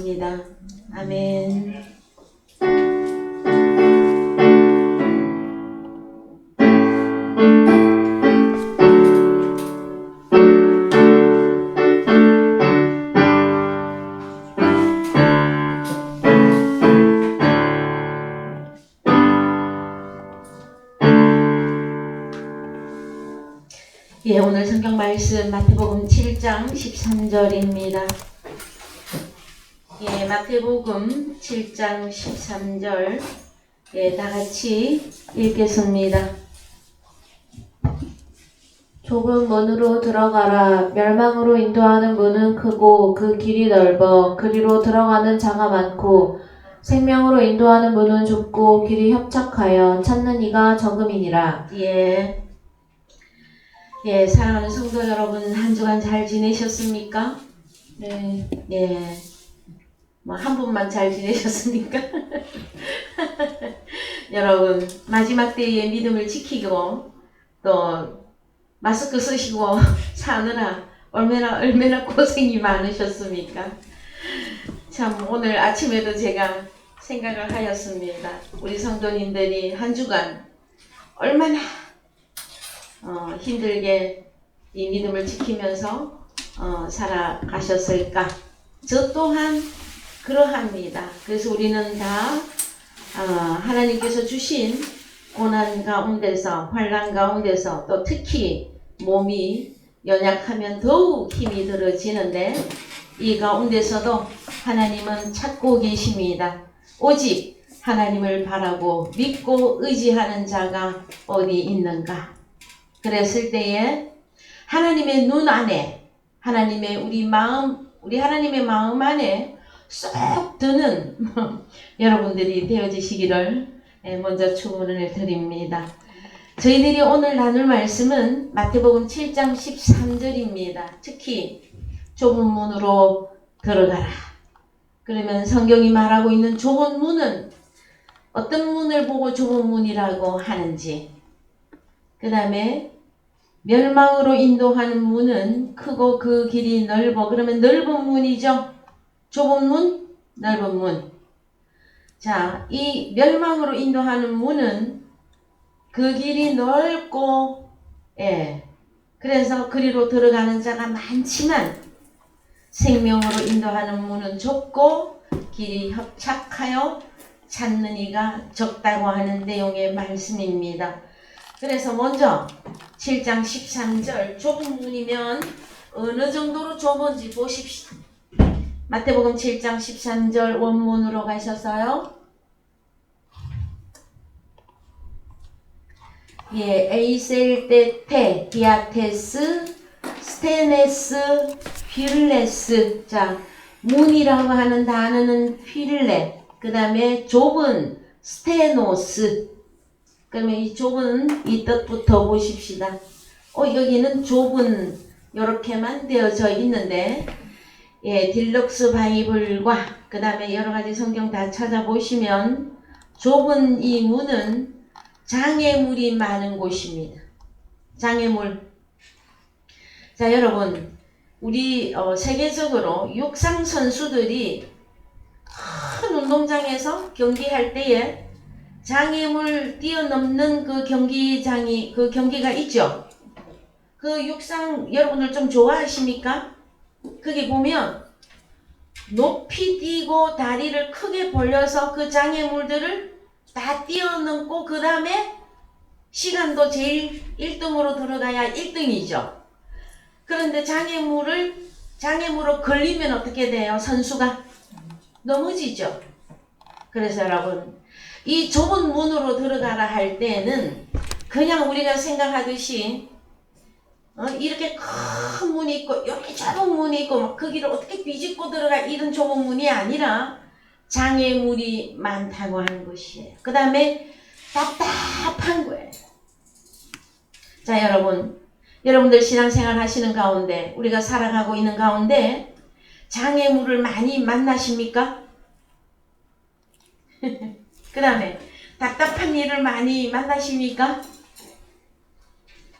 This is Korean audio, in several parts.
기도하겠습니다. 아멘. 예, 오늘 성경 말씀 마태복음 7장 13절입니다. 예, 마태복음 7장 13절 예, 다 같이 읽겠습니다. 좁은 문으로 들어가라. 멸망으로 인도하는 문은 크고 그 길이 넓어 그리로 들어가는 자가 많고 생명으로 인도하는 문은 좁고 길이 협착하여 찾는 이가 적음이니라. 예, 사랑하는 성도 여러분, 한 주간 잘 지내셨습니까? 네. 예. 뭐, 한 분만 잘 지내셨습니까? 여러분, 마지막 때에 믿음을 지키고, 또, 마스크 쓰시고 사느라 얼마나 고생이 많으셨습니까? 참, 오늘 아침에도 제가 생각을 하였습니다. 우리 성도님들이 한 주간 얼마나 힘들게 이 믿음을 지키면서 살아가셨을까. 저 또한 그러합니다. 그래서 우리는 다 하나님께서 주신 고난 가운데서, 환난 가운데서, 또 특히 몸이 연약하면 더욱 힘이 들어지는데 이 가운데서도 하나님은 찾고 계십니다. 오직 하나님을 바라고 믿고 의지하는 자가 어디 있는가. 그랬을 때에 하나님의 눈 안에, 하나님의 우리 하나님의 마음 안에 쏙 드는 여러분들이 되어지시기를 먼저 축원을 드립니다. 저희들이 오늘 나눌 말씀은 마태복음 7장 13절입니다. 특히 좁은 문으로 들어가라. 그러면 성경이 말하고 있는 좁은 문은 어떤 문을 보고 좁은 문이라고 하는지, 그 다음에 멸망으로 인도하는 문은 크고 그 길이 넓어. 그러면 넓은 문이죠. 좁은 문, 넓은 문. 자, 이 멸망으로 인도하는 문은 그 길이 넓고, 예, 그래서 그리로 들어가는 자가 많지만 생명으로 인도하는 문은 좁고 길이 협착하여 찾는 이가 적다고 하는 내용의 말씀입니다. 그래서 먼저 7장 13절 좁은 문이면 어느 정도로 좁은지 보십시오. 마태복음 7장 13절 원문으로 가셔서요. 예, 에이셀테테, 디아테스, 스테네스, 필레스. 자, 문이라고 하는 단어는 필레, 그 다음에 좁은 스테노스. 그러면 이 좁은 이 뜻부터 보십시다. 여기는 좁은 요렇게만 되어져 있는데, 예, 딜럭스 바이블과 그 다음에 여러가지 성경 다 찾아보시면 좁은 이 문은 장애물이 많은 곳입니다. 장애물. 자, 여러분, 우리 세계적으로 육상 선수들이 큰 운동장에서 경기할 때에 장애물 뛰어넘는 그 경기가 있죠. 그 육상 여러분들 좀 좋아하십니까? 거기 보면 높이 뛰고 다리를 크게 벌려서 그 장애물들을 다 뛰어넘고 그 다음에 시간도 제일 1등으로 들어가야 1등이죠. 그런데 장애물로 걸리면 어떻게 돼요? 선수가 넘어지죠. 그래서 여러분, 이 좁은 문으로 들어가라 할 때는 그냥 우리가 생각하듯이 이렇게 큰 문이 있고 여기 좁은 문이 있고 막 거기를 어떻게 뒤집고 들어가 이런 좁은 문이 아니라 장애물이 많다고 하는 것이에요. 그 다음에 답답한 거예요. 자, 여러분들 신앙생활 하시는 가운데, 우리가 살아가고 있는 가운데 장애물을 많이 만나십니까? 그 다음에 답답한 일을 많이 만나십니까?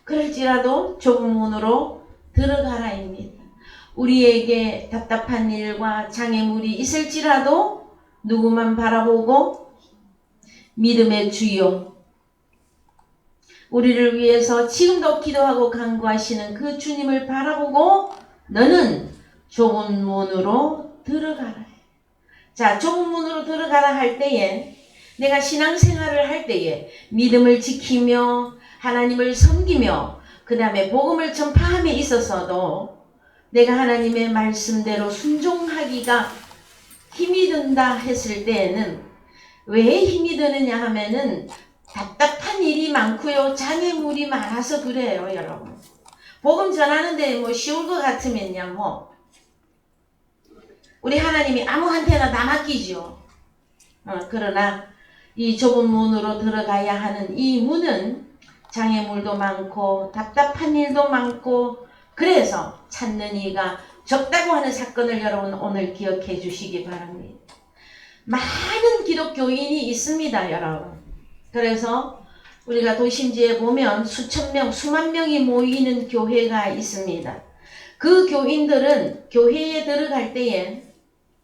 그럴지라도 좁은 문으로 들어가라입니다. 우리에게 답답한 일과 장애물이 있을지라도 누구만 바라보고 믿음의 주여, 우리를 위해서 지금도 기도하고 간구하시는 그 주님을 바라보고 너는 좁은 문으로 들어가라. 자, 좁은 문으로 들어가라 할 때에, 내가 신앙생활을 할 때에 믿음을 지키며 하나님을 섬기며 그 다음에 복음을 전파함에 있어서도 내가 하나님의 말씀대로 순종하기가 힘이 든다 했을 때에는, 왜 힘이 드느냐 하면은 답답한 일이 많고요, 장애물이 많아서 그래요. 여러분, 복음 전하는데 뭐 쉬울 것 같으면요, 뭐 우리 하나님이 아무한테나 다 맡기죠. 그러나 이 좁은 문으로 들어가야 하는 이 문은 장애물도 많고 답답한 일도 많고, 그래서 찾는 이가 적다고 하는 사건을 여러분 오늘 기억해 주시기 바랍니다. 많은 기독교인이 있습니다, 여러분. 그래서 우리가 도심지에 보면 수천 명, 수만 명이 모이는 교회가 있습니다. 그 교인들은 교회에 들어갈 때에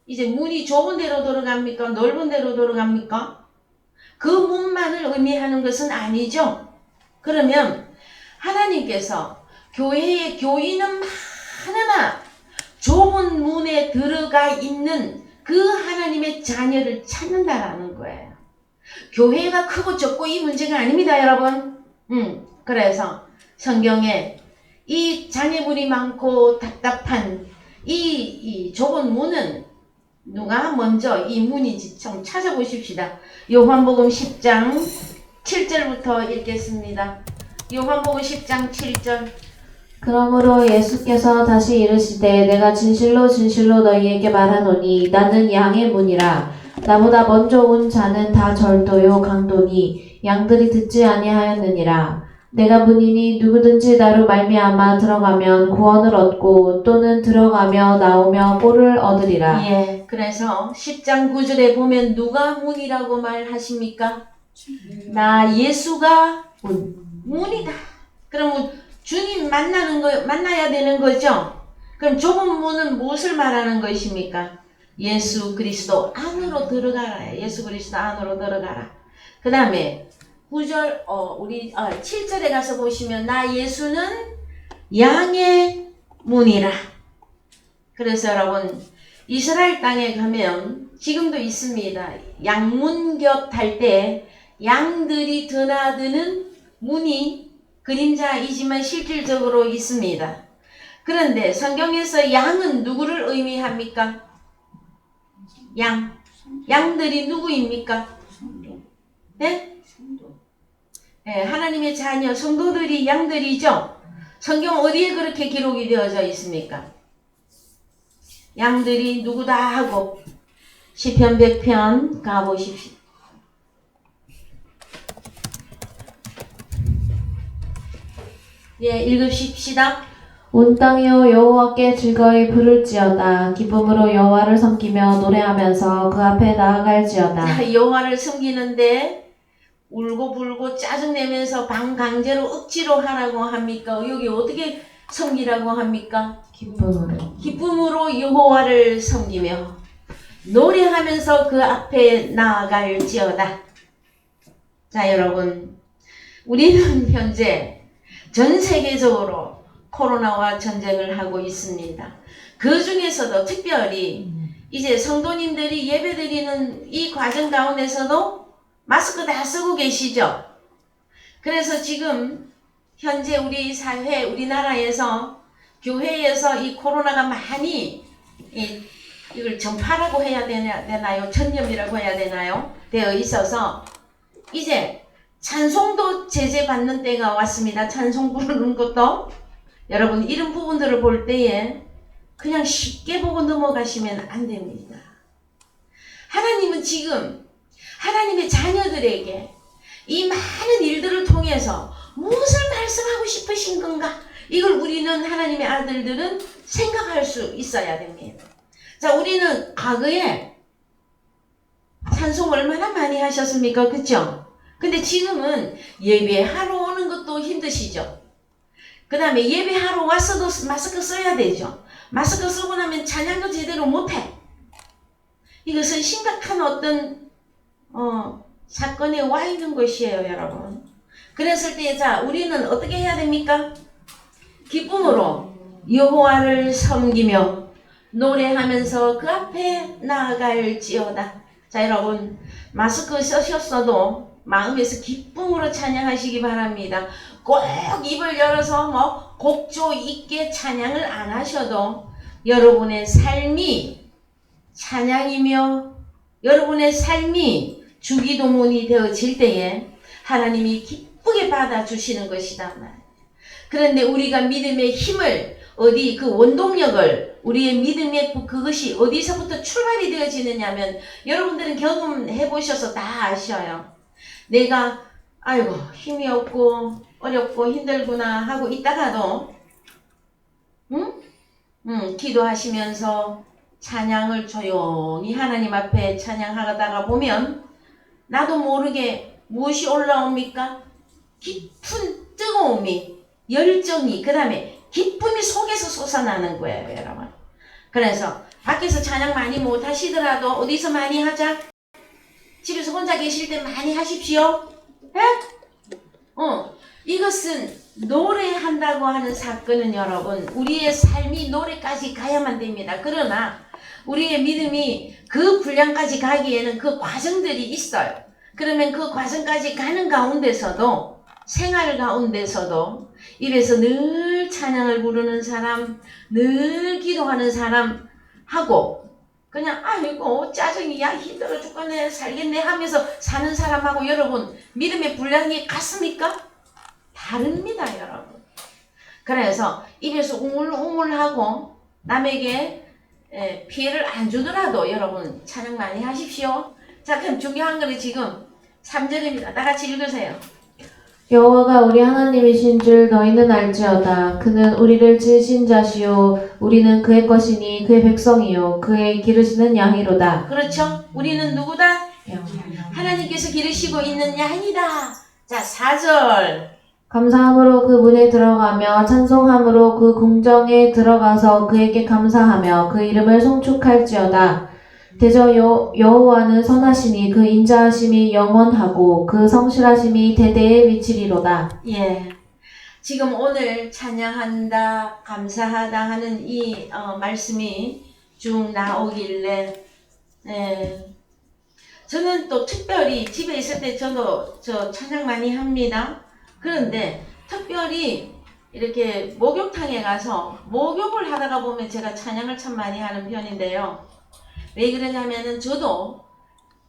이제 문이 좁은 데로 들어갑니까? 넓은 데로 들어갑니까? 그 문만을 의미하는 것은 아니죠. 그러면 하나님께서 교회의 교인은 많으나 좁은 문에 들어가 있는 그 하나님의 자녀를 찾는다라는 거예요. 교회가 크고 적고 이 문제가 아닙니다, 여러분. 그래서 성경에 이 장애물이 많고 답답한 이 좁은 문은 누가 먼저 이 문인지 좀 찾아보십시다. 요한복음 10장 7절부터 읽겠습니다. 요한복음 10장 7절. 그러므로 예수께서 다시 이르시되 내가 진실로 진실로 너희에게 말하노니 나는 양의 문이라. 나보다 먼저 온 자는 다 절도요 강도니 양들이 듣지 아니하였느니라. 내가 문이니 누구든지 나로 말미암아 들어가면 구원을 얻고 또는 들어가며 나오며 꼴을 얻으리라. 예, 그래서 10장 9절에 보면 누가 문이라고 말하십니까? 나 예수가 문이다. 그러면 주님 만나야 되는 거죠? 그럼 좁은 문은 무엇을 말하는 것입니까? 예수 그리스도 안으로 들어가라. 예수 그리스도 안으로 들어가라. 그 다음에 9절, 7절에 가서 보시면 나 예수는 양의 문이라. 그래서 여러분, 이스라엘 땅에 가면 지금도 있습니다. 양문곁 할 때 양들이 드나드는 문이 그림자이지만 실질적으로 있습니다. 그런데 성경에서 양은 누구를 의미합니까? 양들이 누구입니까? 네? 네, 하나님의 자녀 성도들이 양들이죠. 성경 어디에 그렇게 기록이 되어져 있습니까? 양들이 누구다 하고 시편 100편 가보십시오. 예, 읽으십시다. 온 땅이여 여호와께 즐거이 부를지어다. 기쁨으로 여호와를 섬기며 노래하면서 그 앞에 나아갈지어다. 자, 여호와를 섬기는데 울고 불고 짜증내면서 방강제로 억지로 하라고 합니까? 여기 어떻게 섬기라고 합니까? 기쁨으로 여호와를 섬기며 노래하면서 그 앞에 나아갈지어다. 자, 여러분, 우리는 현재 전 세계적으로 코로나와 전쟁을 하고 있습니다. 그 중에서도 특별히 이제 성도님들이 예배드리는 이 과정 가운데서도 마스크 다 쓰고 계시죠? 그래서 지금 현재 우리 사회, 우리나라에서 교회에서 이 코로나가 많이 이걸 전파라고 해야 되나요? 전염이라고 해야 되나요? 되어 있어서 이제 찬송도 제재받는 때가 왔습니다. 찬송 부르는 것도 여러분 이런 부분들을 볼 때에 그냥 쉽게 보고 넘어가시면 안 됩니다. 하나님은 지금 하나님의 자녀들에게 이 많은 일들을 통해서 무엇을 말씀하고 싶으신 건가? 이걸 우리는 하나님의 아들들은 생각할 수 있어야 됩니다. 자, 우리는 과거에 찬송 얼마나 많이 하셨습니까? 그쵸? 근데 지금은 예배하러 오는 것도 힘드시죠? 그 다음에 예배하러 와서도 마스크 써야 되죠? 마스크 쓰고 나면 찬양도 제대로 못해. 이것은 심각한 어떤 사건에 와 있는 것이에요, 여러분. 그랬을 때, 자, 우리는 어떻게 해야 됩니까? 기쁨으로 여호와를 섬기며 노래하면서 그 앞에 나아갈지어다. 자, 여러분, 마스크 쓰셨어도 마음에서 기쁨으로 찬양하시기 바랍니다. 꼭 입을 열어서 뭐 곡조 있게 찬양을 안 하셔도 여러분의 삶이 찬양이며 여러분의 삶이 주기도문이 되어질 때에 하나님이 기쁘게 받아주시는 것이다. 그런데 우리가 믿음의 힘을 그 원동력을 우리의 믿음의 그것이 어디서부터 출발이 되어지느냐 하면 여러분들은 경험해 보셔서 다 아셔요. 내가 아이고 힘이 없고 어렵고 힘들구나 하고 있다가도 기도하시면서 찬양을 조용히 하나님 앞에 찬양하다가 보면 나도 모르게 무엇이 올라옵니까? 깊은 뜨거움이, 열정이, 그 다음에 기쁨이 속에서 솟아나는 거예요, 여러분. 그래서 밖에서 찬양 많이 못 하시더라도 어디서 많이 하자? 집에서 혼자 계실 때 많이 하십시오. 예? 이것은 노래한다고 하는 사건은 여러분, 우리의 삶이 노래까지 가야만 됩니다. 그러나 우리의 믿음이 그 분량까지 가기에는 그 과정들이 있어요. 그러면 그 과정까지 가는 가운데서도 생활 가운데서도 입에서 늘 찬양을 부르는 사람, 늘 기도하는 사람 하고 그냥 아이고 짜증이 야 힘들어 죽겠네 살겠네 하면서 사는 사람하고 여러분 믿음의 분량이 같습니까? 다릅니다, 여러분. 그래서 입에서 우물우물하고 남에게 피해를 안 주더라도 여러분 찬양 많이 하십시오. 자, 그럼 중요한 거는 지금 3절입니다. 다 같이 읽으세요. 여호와가 우리 하나님이신 줄 너희는 알지어다. 그는 우리를 지으신 자시요 우리는 그의 것이니 그의 백성이요 그의 기르시는 양이로다. 그렇죠? 우리는 누구다? 하나님께서 기르시고 있는 양이다. 자, 4절. 감사함으로 그 문에 들어가며 찬송함으로 그 궁정에 들어가서 그에게 감사하며 그 이름을 송축할지어다. 대저 여호와는 선하시니 그 인자하심이 영원하고 그 성실하심이 대대에 미치리로다. 예. 지금 오늘 찬양한다, 감사하다 하는 이 말씀이 쭉 나오길래 저는 또 특별히 집에 있을 때 저도 찬양 많이 합니다. 그런데 특별히 이렇게 목욕탕에 가서 목욕을 하다가 보면 제가 찬양을 참 많이 하는 편인데요. 왜 그러냐면은 저도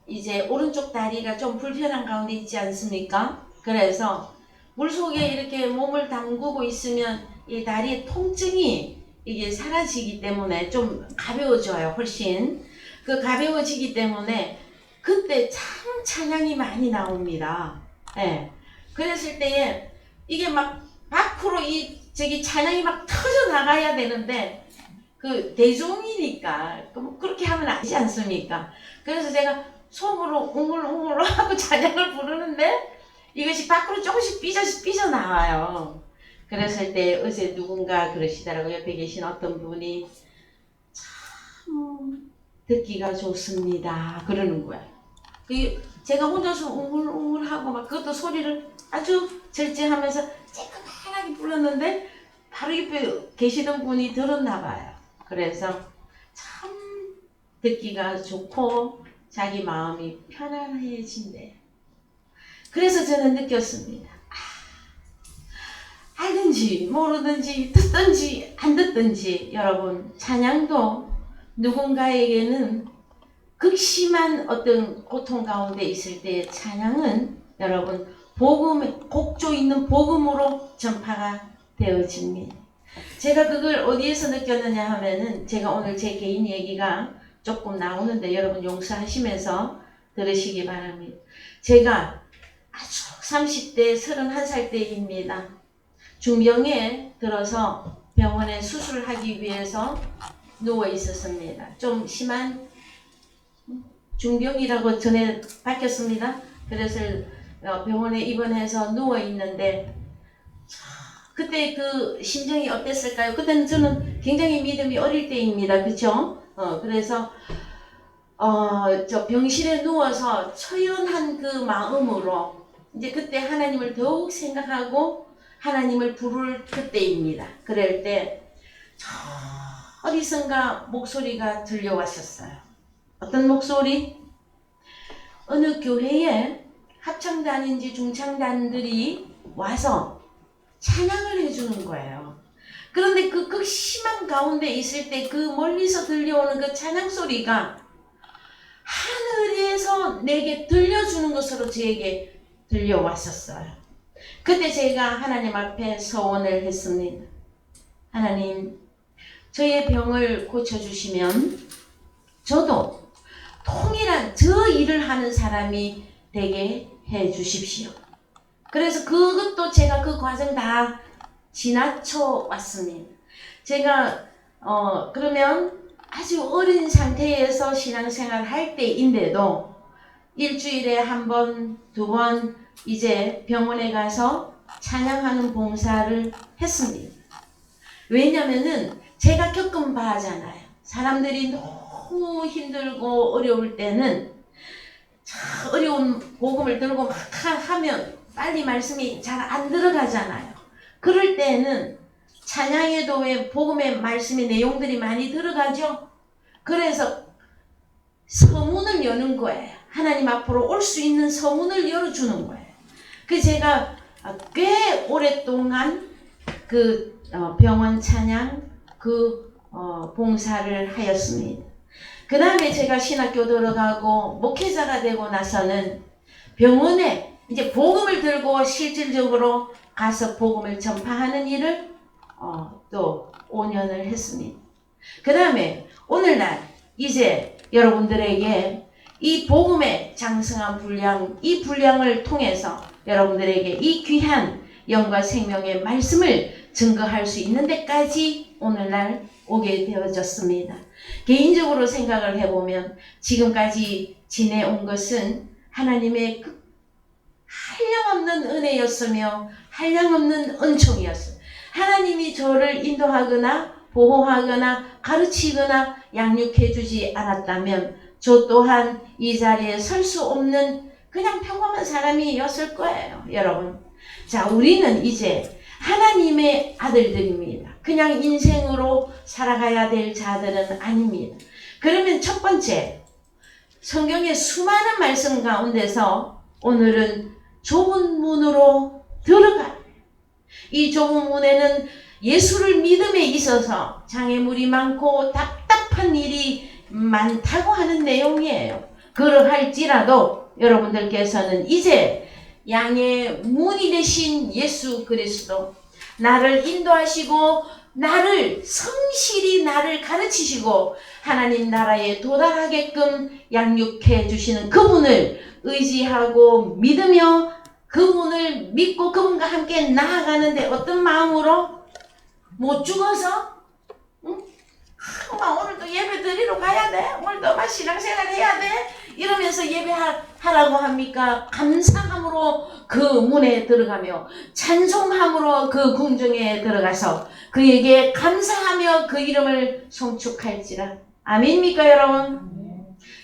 이제 오른쪽 다리가 좀 불편한 가운데 있지 않습니까? 그래서 물속에 이렇게 몸을 담그고 있으면 이 다리의 통증이 이게 사라지기 때문에 좀 가벼워져요, 훨씬. 그 가벼워지기 때문에 그때 참 찬양이 많이 나옵니다. 예. 그랬을 때에 이게 막 밖으로 찬양이 막 터져 나가야 되는데 그 대중이니까 그렇게 하면 안 되지 않습니까? 그래서 제가 속으로 웅울웅울 하고 찬양을 부르는데 이것이 밖으로 조금씩 삐져나와요. 그랬을 때 어제 누군가 그러시더라고요. 옆에 계신 어떤 분이 참 듣기가 좋습니다. 그러는 거예요. 제가 혼자서 웅울웅울하고 막 그것도 소리를 아주 절제하면서 쬐끄만하게 불렀는데 바로 옆에 계시던 분이 들었나 봐요. 그래서 참 듣기가 좋고 자기 마음이 편안해진대요. 그래서 저는 느꼈습니다. 알든지 모르든지 듣든지 안 듣든지 여러분 찬양도 누군가에게는 극심한 어떤 고통 가운데 있을 때 찬양은 여러분 곡조 있는 복음으로 전파가 되어집니다. 제가 그걸 어디에서 느꼈느냐 하면은 제가 오늘 제 개인 얘기가 조금 나오는데 여러분 용서하시면서 들으시기 바랍니다. 제가 아주 30대 31살 때입니다. 중병에 들어서 병원에 수술을 하기 위해서 누워 있었습니다. 좀 심한 중병이라고 전에 밝혔습니다. 그래서 병원에 입원해서 누워 있는데 그때 그 심정이 어땠을까요? 그때는 저는 굉장히 믿음이 어릴 때입니다. 그쵸? 그래서 저 병실에 누워서 처연한 그 마음으로 이제 그때 하나님을 더욱 생각하고 하나님을 부를 그때입니다. 그럴 때 어디선가 목소리가 들려왔었어요. 어떤 목소리? 어느 교회에 합창단인지 중창단들이 와서 찬양을 해주는 거예요. 그런데 그 극심한 가운데 있을 때 그 멀리서 들려오는 그 찬양 소리가 하늘에서 내게 들려주는 것으로 저에게 들려왔었어요. 그때 제가 하나님 앞에 서원을 했습니다. 하나님, 저의 병을 고쳐주시면 저도 통일한 저 일을 하는 사람이 되게 해주십시오. 그래서 그것도 제가 그 과정 다 지나쳐 왔습니다. 제가 그러면 아주 어린 상태에서 신앙생활 할 때인데도 일주일에 한 번, 두 번 이제 병원에 가서 찬양하는 봉사를 했습니다. 왜냐면은 제가 겪은 바잖아요. 사람들이 너무 힘들고 어려울 때는 어려운 복음을 들고 막 하면 빨리 말씀이 잘 안 들어가잖아요. 그럴 때는 찬양에도 왜 복음의 말씀의 내용들이 많이 들어가죠. 그래서 서문을 여는 거예요. 하나님 앞으로 올 수 있는 서문을 열어주는 거예요. 그 제가 꽤 오랫동안 그 병원 찬양 그 봉사를 하였습니다. 그 다음에 제가 신학교 들어가고 목회자가 되고 나서는 병원에 이제 복음을 들고 실질적으로 가서 복음을 전파하는 일을 또 5년을 했습니다. 그 다음에 오늘날 이제 여러분들에게 이 복음의 장성한 분량, 이 분량을 통해서 여러분들에게 이 귀한 영과 생명의 말씀을 증거할 수 있는 데까지 오늘날 오게 되어졌습니다. 개인적으로 생각을 해보면 지금까지 지내온 것은 하나님의 한량없는 은혜였으며 한량없는 은총이었어요. 하나님이 저를 인도하거나 보호하거나 가르치거나 양육해 주지 않았다면 저 또한 이 자리에 설 수 없는 그냥 평범한 사람이었을 거예요. 여러분, 자, 우리는 이제 하나님의 아들들입니다. 그냥 인생으로 살아가야 될 자들은 아닙니다. 그러면 첫 번째, 성경의 수많은 말씀 가운데서 오늘은 좁은 문으로 들어가. 이 좁은 문에는 예수를 믿음에 있어서 장애물이 많고 답답한 일이 많다고 하는 내용이에요. 그러할지라도 여러분들께서는 이제 양의 문이 되신 예수 그리스도, 나를 인도하시고 나를 성실히 나를 가르치시고 하나님 나라에 도달하게끔 양육해 주시는 그분을 의지하고 믿으며 그분을 믿고 그분과 함께 나아가는데 어떤 마음으로? 못 죽어서? 응? 오늘도 예배 드리러 가야 돼? 오늘도 막 신앙생활 해야 돼? 이러면서 예배하라고 합니까? 감사함으로 그 문에 들어가며 찬송함으로 그 궁정에 들어가서 그에게 감사하며 그 이름을 송축할지라. 아멘입니까 여러분?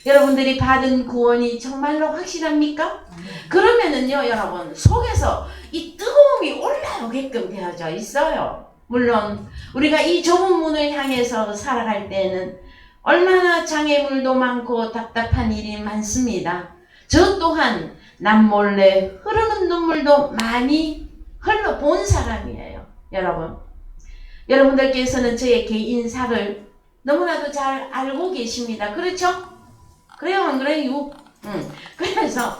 여러분들이 받은 구원이 정말로 확실합니까? 그러면은요 여러분, 속에서 이 뜨거움이 올라오게끔 되어져 있어요. 물론 우리가 이 좁은 문을 향해서 살아갈 때는 얼마나 장애물도 많고 답답한 일이 많습니다. 저 또한 남몰래 흐르는 눈물도 많이 흘러본 사람이에요. 여러분, 여러분들께서는 저의 개인사를 너무나도 잘 알고 계십니다. 그렇죠? 그래요 안 그래요? 그래서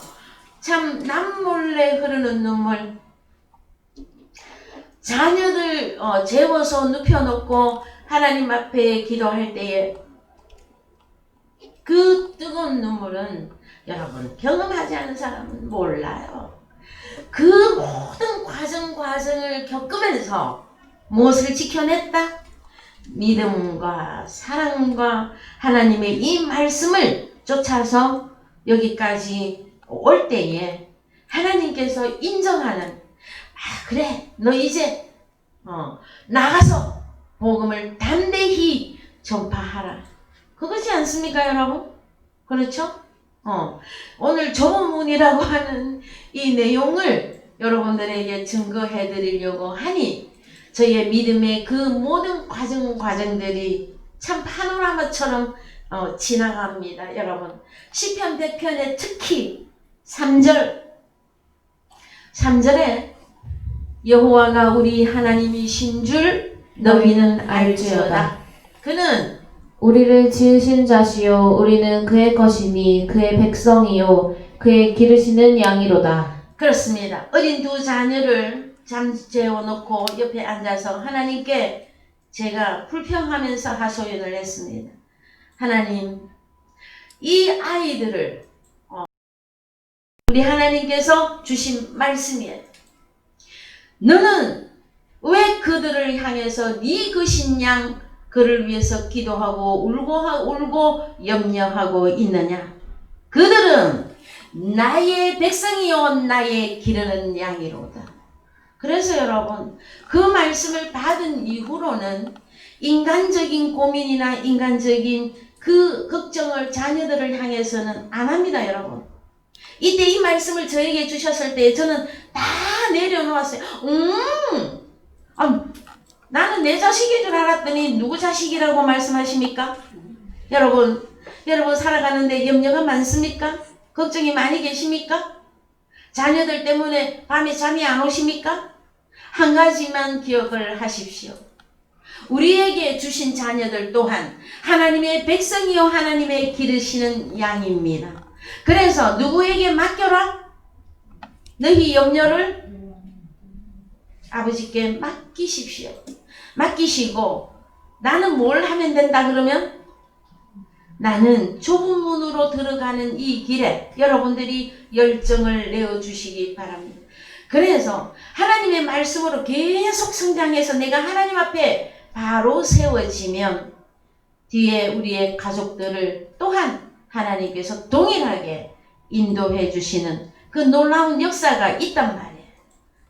참 남몰래 흐르는 눈물, 자녀들 재워서 눕혀놓고 하나님 앞에 기도할 때에 그 뜨거운 눈물은 여러분 경험하지 않은 사람은 몰라요. 그 모든 과정을 겪으면서 무엇을 지켜냈다? 믿음과 사랑과 하나님의 이 말씀을 쫓아서 여기까지 올 때에 하나님께서 인정하는, 그래 너 이제 나가서 복음을 담대히 전파하라. 그것이 않습니까, 여러분? 그렇죠? 오늘 좁은 문이라고 하는 이 내용을 여러분들에게 증거해 드리려고 하니 저희의 믿음의 그 모든 과정들이 참 파노라마처럼 지나갑니다. 여러분, 시편 100편에 특히 3절에 여호와가 우리 하나님이신 줄 너희는 알지어다. 그는 우리를 지으신 자시요 우리는 그의 것이니 그의 백성이요 그의 기르시는 양이로다. 그렇습니다. 어린 두 자녀를 잠재워놓고 옆에 앉아서 하나님께 제가 불평하면서 하소연을 했습니다. 하나님, 이 아이들을 우리 하나님께서 주신 말씀이에요. 너는 왜 그들을 향해서 네 거신 양 그를 위해서 기도하고 울고 염려하고 있느냐? 그들은 나의 백성이요 나의 기르는 양이로다. 그래서 여러분, 그 말씀을 받은 이후로는 인간적인 고민이나 인간적인 그 걱정을 자녀들을 향해서는 안 합니다, 여러분. 이때 이 말씀을 저에게 주셨을 때 저는 다 내려놓았어요. 나는 내 자식인 줄 알았더니 누구 자식이라고 말씀하십니까? 여러분 살아가는데 염려가 많습니까? 걱정이 많이 계십니까? 자녀들 때문에 밤에 잠이 안 오십니까? 한 가지만 기억을 하십시오. 우리에게 주신 자녀들 또한 하나님의 백성이요 하나님의 기르시는 양입니다. 그래서 누구에게 맡겨라? 너희 염려를 아버지께 맡기십시오. 맡기시고 나는 뭘 하면 된다 그러면 나는 좁은 문으로 들어가는 이 길에 여러분들이 열정을 내어주시기 바랍니다. 그래서 하나님의 말씀으로 계속 성장해서 내가 하나님 앞에 바로 세워지면 뒤에 우리의 가족들을 또한 하나님께서 동일하게 인도해 주시는 그 놀라운 역사가 있단 말이에요.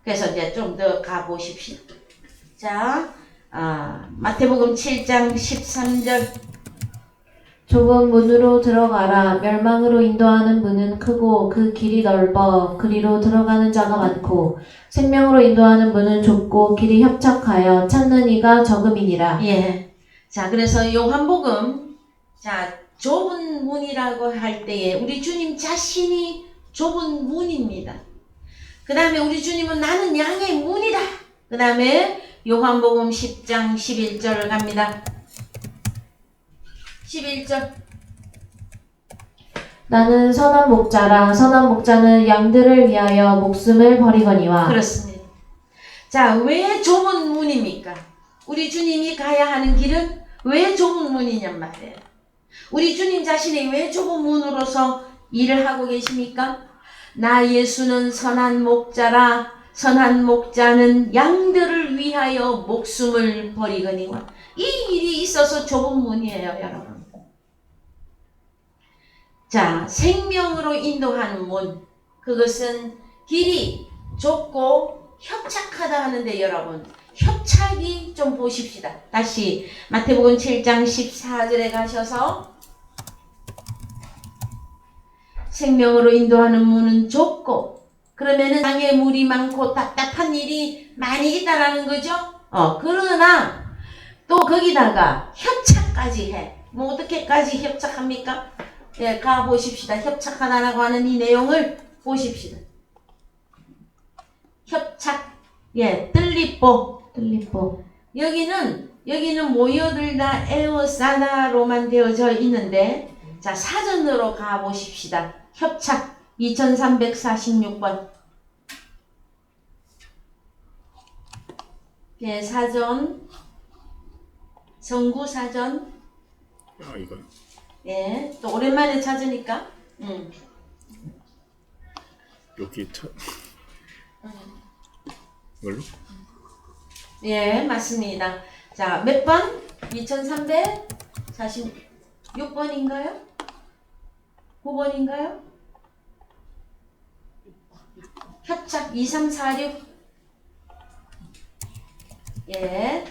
그래서 이제 좀 더 가보십시오. 자, 마태복음 7장 13절. 좁은 문으로 들어가라. 멸망으로 인도하는 문은 크고 그 길이 넓어 그리로 들어가는 자가 많고 생명으로 인도하는 문은 좁고 길이 협착하여 찾는 이가 적음이니라. 예. 자, 그래서 요한복음, 자, 좁은 문이라고 할 때에 우리 주님 자신이 좁은 문입니다. 그 다음에 우리 주님은 나는 양의 문이다. 그 다음에 요한복음 10장 11절을 갑니다. 11절. 나는 선한 목자라. 선한 목자는 양들을 위하여 목숨을 버리거니와. 그렇습니다. 자, 왜 좁은 문입니까? 우리 주님이 가야 하는 길은 왜 좁은 문이냔 말이에요. 우리 주님 자신이 왜 좁은 문으로서 일을 하고 계십니까? 나 예수는 선한 목자라. 선한 목자는 양들을 위하여 목숨을 버리거니와. 이 일이 있어서 좁은 문이에요, 여러분. 자, 생명으로 인도하는 문. 그것은 길이 좁고 협착하다 하는데 여러분, 협착이 좀 보십시다. 다시 마태복음 7장 14절에 가셔서 생명으로 인도하는 문은 좁고 그러면은 땅에 물이 많고 답답한 일이 많이 있다라는 거죠. 그러나 또 거기다가 협착까지 해. 뭐 어떻게까지 협착합니까? 예, 가 보십시다. 협착하다라고 하는 이 내용을 보십시다. 협착, 예, 뜰리뽀. 여기는 모여들다 에오사다로만 되어져 있는데, 자, 사전으로 가 보십시다. 협착 2346번. 예, 사전, 정구사전. 이거. 예, 또 오랜만에 찾으니까. 여기 이걸로? 예, 맞습니다. 자, 몇 번? 2346번인가요? 9번인가요? 협착 2346. 예.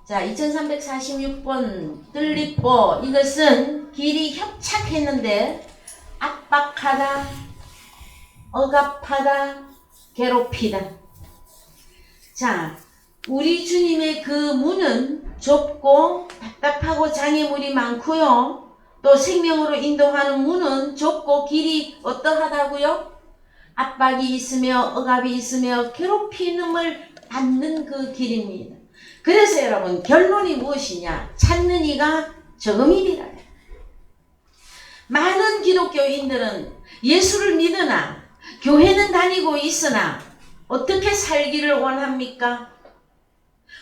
자, 2346번 뜰립보. 이것은 길이 협착했는데 압박하다, 억압하다, 괴롭히다. 자, 우리 주님의 그 문은 좁고 답답하고 장애물이 많고요. 또 생명으로 인도하는 문은 좁고 길이 어떠하다고요? 압박이 있으며 억압이 있으며 괴롭힘을 받는 그 길입니다. 그래서 여러분 결론이 무엇이냐? 찾는 이가 적음이니라. 많은 기독교인들은 예수를 믿으나 교회는 다니고 있으나 어떻게 살기를 원합니까?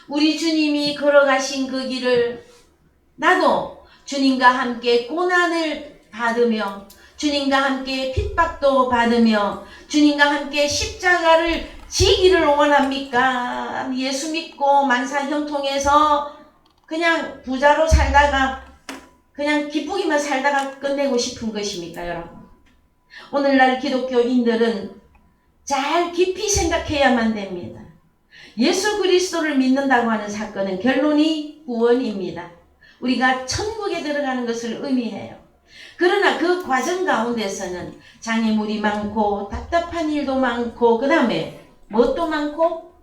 우리 주님이 걸어가신 그 길을 나도 주님과 함께 고난을 받으며 주님과 함께 핍박도 받으며 주님과 함께 십자가를 지기를 원합니까? 예수 믿고 만사 형통해서 그냥 부자로 살다가 그냥 기쁘기만 살다가 끝내고 싶은 것입니까, 여러분? 오늘날 기독교인들은 잘 깊이 생각해야만 됩니다. 예수 그리스도를 믿는다고 하는 사건은 결론이 구원입니다. 우리가 천국에 들어가는 것을 의미해요. 그러나 그 과정 가운데서는 장애물이 많고 답답한 일도 많고 그 다음에 뭣도 많고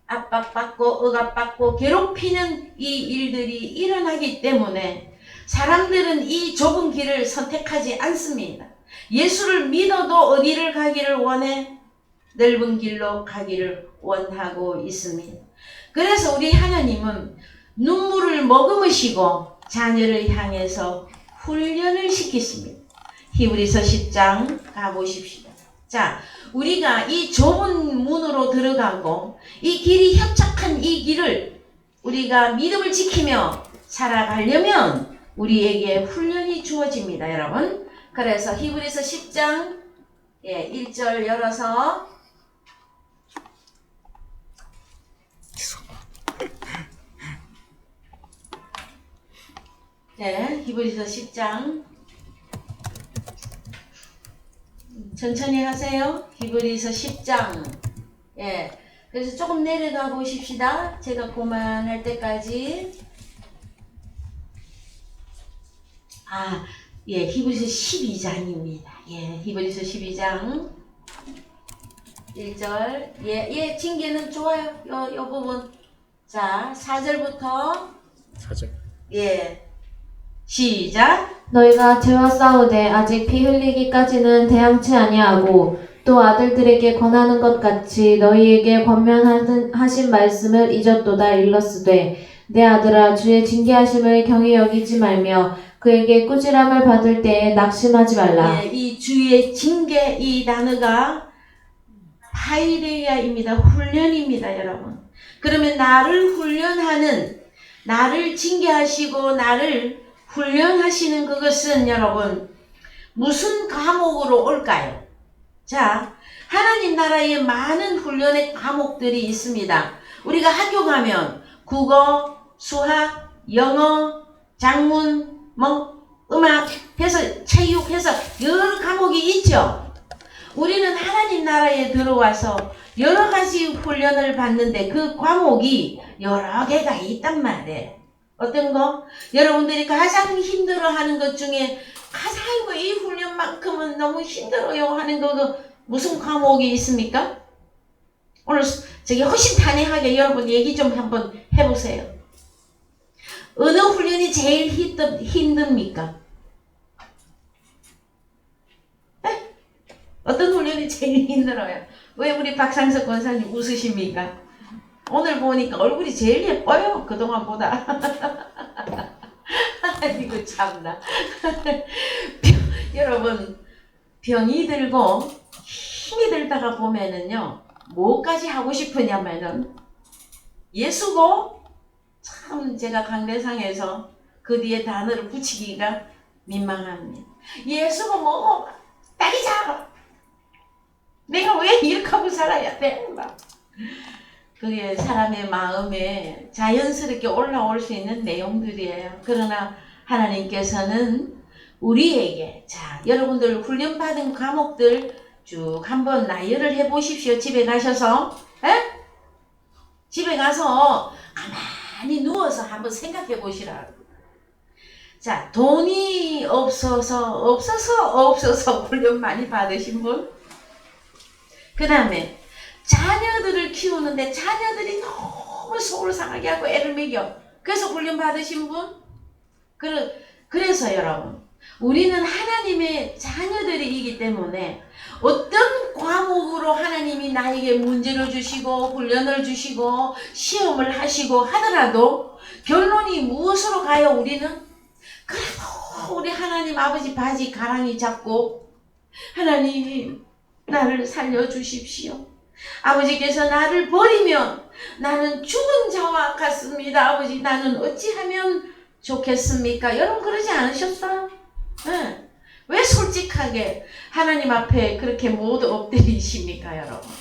압박받고 억압받고 괴롭히는 이 일들이 일어나기 때문에 사람들은 이 좁은 길을 선택하지 않습니다. 예수를 믿어도 어디를 가기를 원해? 넓은 길로 가기를 원하고 있습니다. 그래서 우리 하나님은 눈물을 머금으시고 자녀를 향해서 훈련을 시키십니다. 히브리서 10장 가보십시오. 자, 우리가 이 좁은 문으로 들어가고 이 길이 협착한 이 길을 우리가 믿음을 지키며 살아가려면 우리에게 훈련이 주어집니다, 여러분. 그래서 히브리서 10장 1절 열어서 히브리서 10장 천천히 하세요. 히브리서 10장 그래서 조금 내려가 보십시다. 제가 그만할 때까지 히브리서 12장입니다. 히브리서 12장 1절 징계는 좋아요. 요 부분 자 4절부터 4절. 시작. 너희가 죄와 싸우되 아직 피 흘리기까지는 대항치 아니하고 또 아들들에게 권하는 것 같이 너희에게 권면하신 말씀을 잊었도다. 일러스되 내 아들아 주의 징계하심을 경히 여기지 말며 그에게 꾸지람을 받을 때에 낙심하지 말라. 이 주의 징계 이 단어가 파이레이아입니다. 훈련입니다, 여러분. 그러면 나를 훈련하는 나를 징계하시고 나를 훈련하시는 그것은 여러분 무슨 과목으로 올까요? 자, 하나님 나라에 많은 훈련의 과목들이 있습니다. 우리가 학교 가면 국어, 수학, 영어, 작문, 음악 해서 체육 해서 여러 과목이 있죠. 우리는 하나님 나라에 들어와서 여러 가지 훈련을 받는데 그 과목이 여러 개가 있단 말이에요. 어떤 거? 여러분들이 가장 힘들어하는 것 중에 아이고 이 훈련만큼은 너무 힘들어요 하는 거 무슨 과목이 있습니까? 오늘 저기 허심탄회하게 여러분 얘기 좀 한번 해보세요. 어느 훈련이 제일 힘듭니까? 어떤 훈련이 제일 힘들어요? 왜 우리 박상석 권사님 웃으십니까? 오늘 보니까 얼굴이 제일 예뻐요. 그동안보다. 이거 참나. 여러분 병이 들고 힘이 들다가 보면은요 뭐까지 하고 싶으냐면은 예수고 참 제가 강대상에서 그 뒤에 단어를 붙이기가 민망합니다. 예수고 뭐 딸이 작아. 내가 왜 이렇게 하고 살아야 돼? 막. 그게 사람의 마음에 자연스럽게 올라올 수 있는 내용들이에요. 그러나 하나님께서는 우리에게 자 여러분들 훈련받은 과목들 쭉 한번 나열을 해보십시오. 집에 가셔서 집에 가서 가만히 누워서 한번 생각해 보시라고. 자, 돈이 없어서 훈련 많이 받으신 분? 그 다음에 자녀들을 키우는데 자녀들이 너무 속을 상하게 하고 애를 먹여. 그래서 훈련 받으신 분? 그래서 여러분, 우리는 하나님의 자녀들이기 때문에 어떤 과목으로 하나님이 나에게 문제를 주시고 훈련을 주시고 시험을 하시고 하더라도 결론이 무엇으로 가요? 우리는 그래도 우리 하나님 아버지 바지 가랑이 잡고 하나님 나를 살려주십시오. 아버지께서 나를 버리면 나는 죽은 자와 같습니다. 아버지 나는 어찌하면 좋겠습니까? 여러분 그러지 않으셨어요? 네. 왜 솔직하게 하나님 앞에 그렇게 못 엎드리십니까 여러분?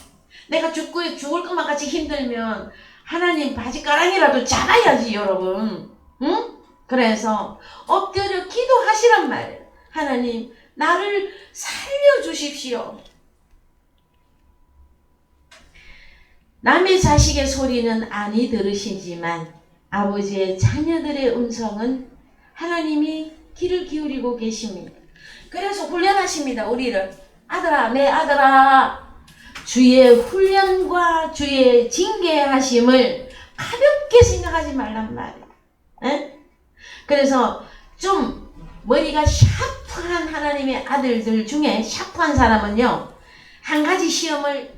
내가 죽을 것만 같이 힘들면 하나님 바지가랑이라도 잡아야지 여러분. 응? 그래서 엎드려 기도하시란 말이에요. 하나님 나를 살려주십시오. 남의 자식의 소리는 아니 들으시지만 아버지의 자녀들의 음성은 하나님이 귀를 기울이고 계십니다. 그래서 훈련하십니다. 우리를. 아들아 내 아들아 주의 훈련과 주의 징계하심을 가볍게 생각하지 말란 말이에요. 에? 그래서 좀 머리가 샤프한 하나님의 아들들 중에 샤프한 사람은요. 한 가지 시험을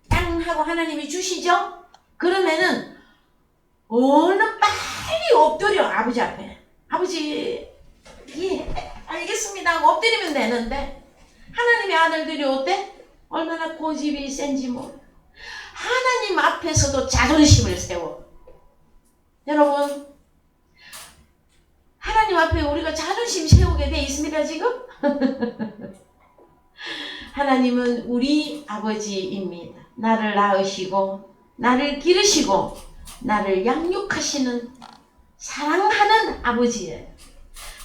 땅 하고 하나님이 주시죠. 그러면은 어느 빨리 엎드려 아버지 앞에. 아버지 예 알겠습니다 하고 엎드리면 되는데 하나님의 아들들이 어때? 얼마나 고집이 센지 몰라. 하나님 앞에서도 자존심을 세워. 여러분 하나님 앞에 우리가 자존심 세우게 돼 있습니까 지금? 하나님은 우리 아버지입니다. 나를 낳으시고 나를 기르시고 나를 양육하시는 사랑하는 아버지예요.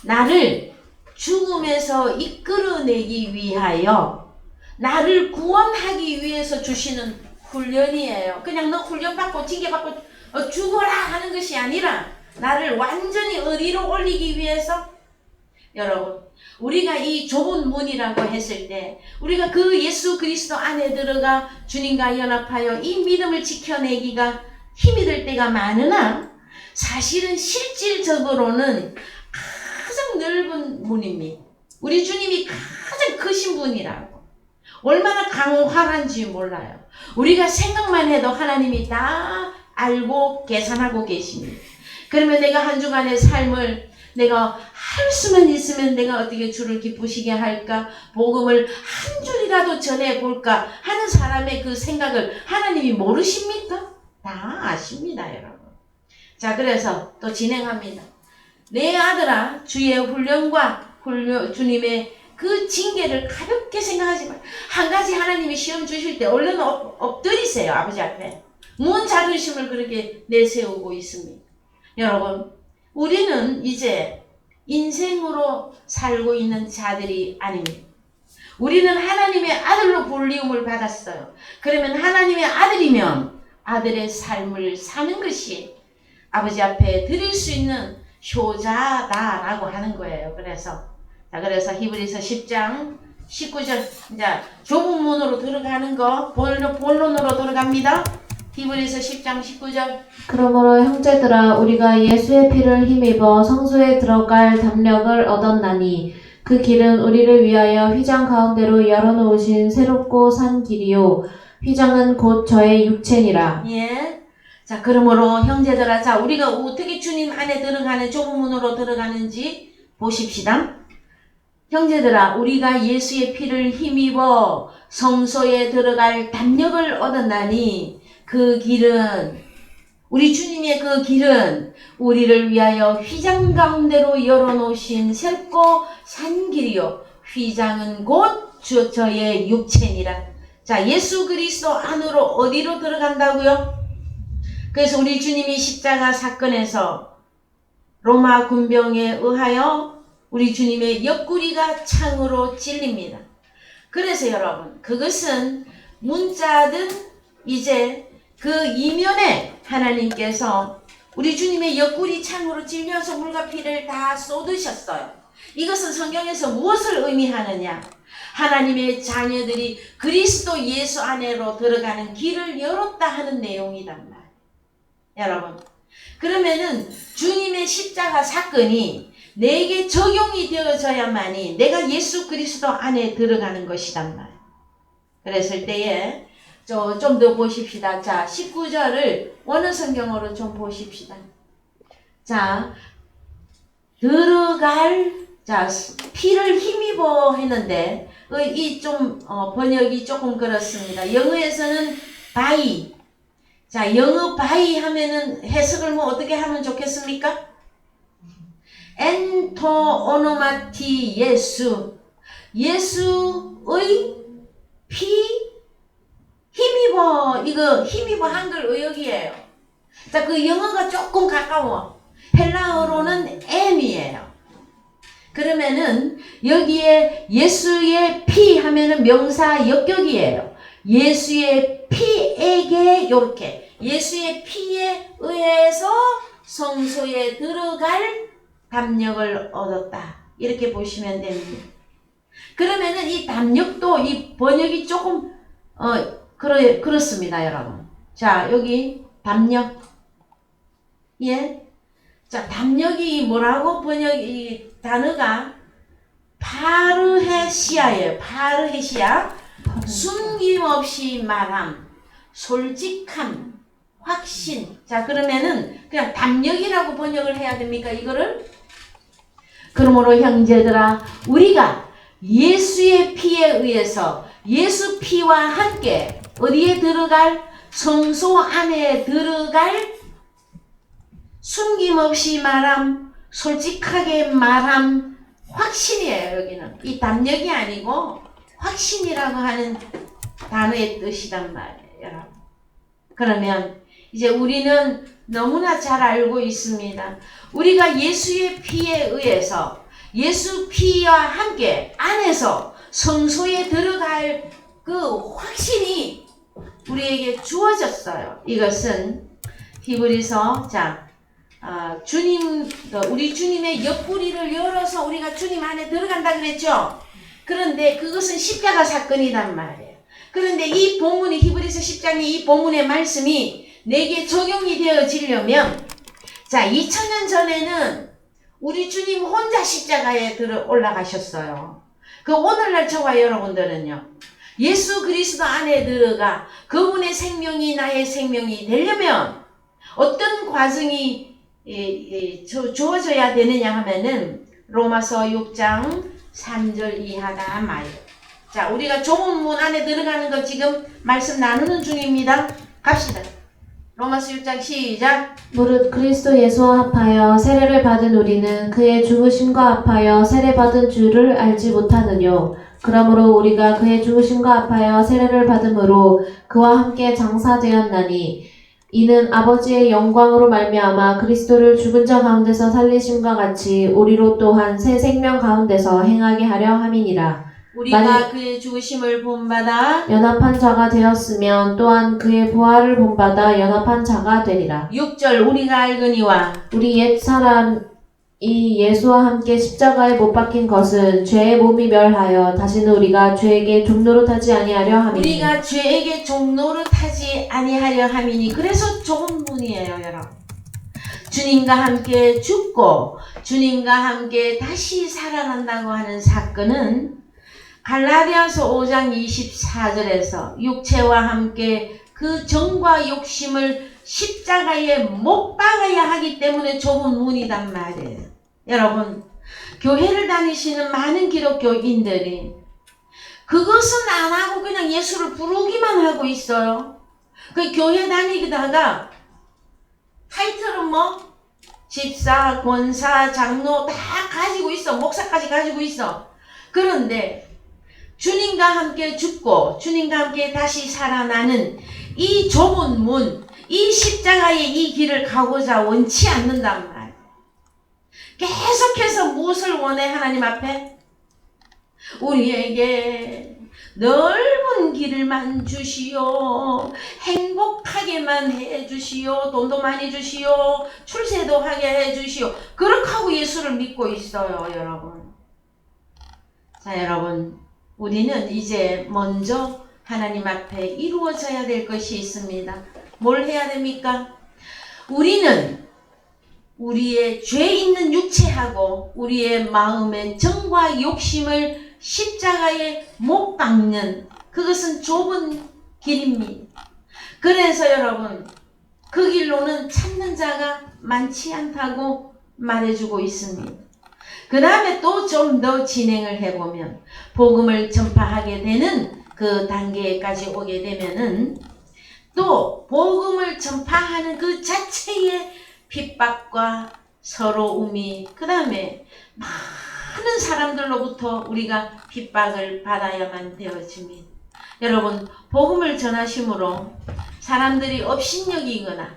나를 죽음에서 이끌어내기 위하여 나를 구원하기 위해서 주시는 훈련이에요. 그냥 너 훈련받고 징계받고 죽어라 하는 것이 아니라 나를 완전히 어디로 올리기 위해서. 여러분 우리가 이 좁은 문이라고 했을 때 우리가 그 예수 그리스도 안에 들어가 주님과 연합하여 이 믿음을 지켜내기가 힘이 들 때가 많으나 사실은 실질적으로는 가장 넓은 문입니다. 우리 주님이 가장 크신 분이라고. 얼마나 강활한지 몰라요. 우리가 생각만 해도 하나님이 다 알고 계산하고 계십니다. 그러면 내가 한 주간의 삶을 내가 할 수만 있으면 내가 어떻게 주를 기쁘시게 할까? 복음을 한 줄이라도 전해볼까? 하는 사람의 그 생각을 하나님이 모르십니까? 다 아십니다, 여러분. 자, 그래서 또 진행합니다. 내 아들아, 주의 훈련과 주님의 그 징계를 가볍게 생각하지 마. 한 가지 하나님이 시험 주실 때 얼른 엎드리세요, 아버지 앞에. 뭔 자존심을 그렇게 내세우고 있습니까? 여러분, 우리는 이제 인생으로 살고 있는 자들이 아닙니다. 우리는 하나님의 아들로 불리움을 받았어요. 그러면 하나님의 아들이면 아들의 삶을 사는 것이 아버지 앞에 드릴 수 있는 효자다라고 하는 거예요. 그래서 히브리서 10장 19절 이제 좁은 문으로 들어가는 거 본론으로 들어갑니다. 히브리서 10장 19절 그러므로 형제들아 우리가 예수의 피를 힘입어 성소에 들어갈 담력을 얻었나니 그 길은 우리를 위하여 휘장 가운데로 열어놓으신 새롭고 산 길이요 휘장은 곧 저의 육체니라. 예. 자, 그러므로 형제들아, 자, 우리가 어떻게 주님 안에 들어가는 좁은 문으로 들어가는지 보십시다. 형제들아, 우리가 예수의 피를 힘입어 성소에 들어갈 담력을 얻었나니 그 길은, 우리 주님의 그 길은 우리를 위하여 휘장 가운데로 열어놓으신 새롭고 산 길이요 휘장은 곧 저의 육체니라. 자, 예수 그리스도 안으로 어디로 들어간다고요? 그래서 우리 주님이 십자가 사건에서 로마 군병에 의하여 우리 주님의 옆구리가 창으로 찔립니다. 그래서 여러분, 그것은 문자든 이제 그 이면에 하나님께서 우리 주님의 옆구리 창으로 찔려서 물과 피를 다 쏟으셨어요. 이것은 성경에서 무엇을 의미하느냐? 하나님의 자녀들이 그리스도 예수 안으로 들어가는 길을 열었다 하는 내용이란 말이에요. 여러분, 그러면은 주님의 십자가 사건이 내게 적용이 되어져야만이 내가 예수 그리스도 안에 들어가는 것이란 말이에요. 그랬을 때에 좀 더 보십시다. 자, 19절을 원어 성경으로 좀 보십시다. 자, 들어갈, 자, 피를 힘입어 했는데, 이 좀, 번역이 조금 그렇습니다. 영어에서는 바이. 자, 영어 바이 하면은 해석을 뭐 어떻게 하면 좋겠습니까? 엔토 오노마티 예수. 예수의 피 힘입어. 이거 힘입어 한글 의역이에요. 자, 그 영어가 조금 가까워. 헬라어로는 M이에요. 그러면은 여기에 예수의 피 하면은 명사 역격이에요. 예수의 피에게 요렇게 예수의 피에 의해서 성소에 들어갈 담력을 얻었다. 이렇게 보시면 됩니다. 그러면은 이 담력도 이 번역이 조금 그렇습니다, 여러분. 자, 여기 담력. 예. 자, 담력이 뭐라고 이 단어가 파르헤시아예요. 파르헤시아. 숨김없이 말함, 솔직함, 확신. 자, 그러면은 그냥 담력이라고 번역을 해야 됩니까? 이거를? 그러므로 형제들아, 우리가 예수의 피에 의해서 예수 피와 함께 어디에 들어갈? 성소 안에 들어갈 숨김없이 말함, 솔직하게 말함, 확신이에요. 여기는 이 담력이 아니고 확신이라고 하는 단어의 뜻이란 말이에요, 여러분. 그러면 이제 우리는 너무나 잘 알고 있습니다. 우리가 예수의 피에 의해서 예수 피와 함께 안에서 성소에 들어갈 그 확신이 우리에게 주어졌어요. 이것은 히브리서 우리 주님의 옆구리를 열어서 우리가 주님 안에 들어간다 그랬죠. 그런데 그것은 십자가 사건이란 말이에요. 그런데 이 본문이 히브리서 10장의 이 본문의 말씀이 내게 적용이 되어지려면, 자, 2000년 전에는 우리 주님 혼자 십자가에 올라가셨어요. 그 오늘날 저와 여러분들은요, 예수 그리스도 안에 들어가 그분의 생명이 나의 생명이 되려면 어떤 과정이 주어져야 되느냐 하면은 로마서 6장 3절 이하다 말이에요. 자, 우리가 좁은 문 안에 들어가는 거 지금 말씀 나누는 중입니다. 갑시다. 로마서 6장 시작. 무릇 그리스도 예수와 합하여 세례를 받은 우리는 그의 죽으심과 합하여 세례받은 줄을 알지 못하느뇨. 그러므로 우리가 그의 죽으심과 합하여 세례를 받음으로 그와 함께 장사되었나니 이는 아버지의 영광으로 말미암아 그리스도를 죽은 자 가운데서 살리심과 같이 우리로 또한 새 생명 가운데서 행하게 하려 함이니라. 우리가 그의 죽으심을 본받아 연합한 자가 되었으면 또한 그의 부활을 본받아 연합한 자가 되리라. 6절 우리가 알거니와 우리 옛 사람이 예수와 함께 십자가에 못 박힌 것은 죄의 몸이 멸하여 다시는 우리가 죄에게 종노릇하지 아니하려 함이니. 우리가 죄에게 종노릇하지 아니하려 함이니. 그래서 좁은 문이에요, 여러분. 주님과 함께 죽고 주님과 함께 다시 살아난다고 하는 사건은 갈라디아서 5장 24절에서 육체와 함께 그 정과 욕심을 십자가에 못 박아야 하기 때문에 좁은 문이란 말이에요. 여러분, 교회를 다니시는 많은 기독교인들이 그것은 안 하고 그냥 예수를 부르기만 하고 있어요. 그 교회 다니다가 타이틀은 뭐 집사, 권사, 장로 다 가지고 있어. 목사까지 가지고 있어. 그런데 주님과 함께 죽고 주님과 함께 다시 살아나는 이 좁은 문, 이 십자가의 이 길을 가고자 원치 않는단 말이에요. 계속해서 무엇을 원해 하나님 앞에? 우리에게 넓은 좋은 길을만 주시오. 행복하게만 해주시오. 돈도 많이 주시오. 출세도 하게 해주시오. 그렇게 하고 예수를 믿고 있어요, 여러분. 자, 여러분, 우리는 이제 먼저 하나님 앞에 이루어져야 될 것이 있습니다. 뭘 해야 됩니까? 우리는 우리의 죄 있는 육체하고 우리의 마음의 정과 욕심을 십자가에 못 박는, 그것은 좁은 길입니다. 그래서 여러분, 그 길로는 찾는 자가 많지 않다고 말해주고 있습니다. 그 다음에 또 좀 더 진행을 해보면 복음을 전파하게 되는 그 단계까지 오게 되면은 또 복음을 전파하는 그 자체의 핍박과 서러움이, 그 다음에 많은 사람들로부터 우리가 핍박을 받아야만 되어집니다. 여러분, 복음을 전하심으로 사람들이 업신여기거나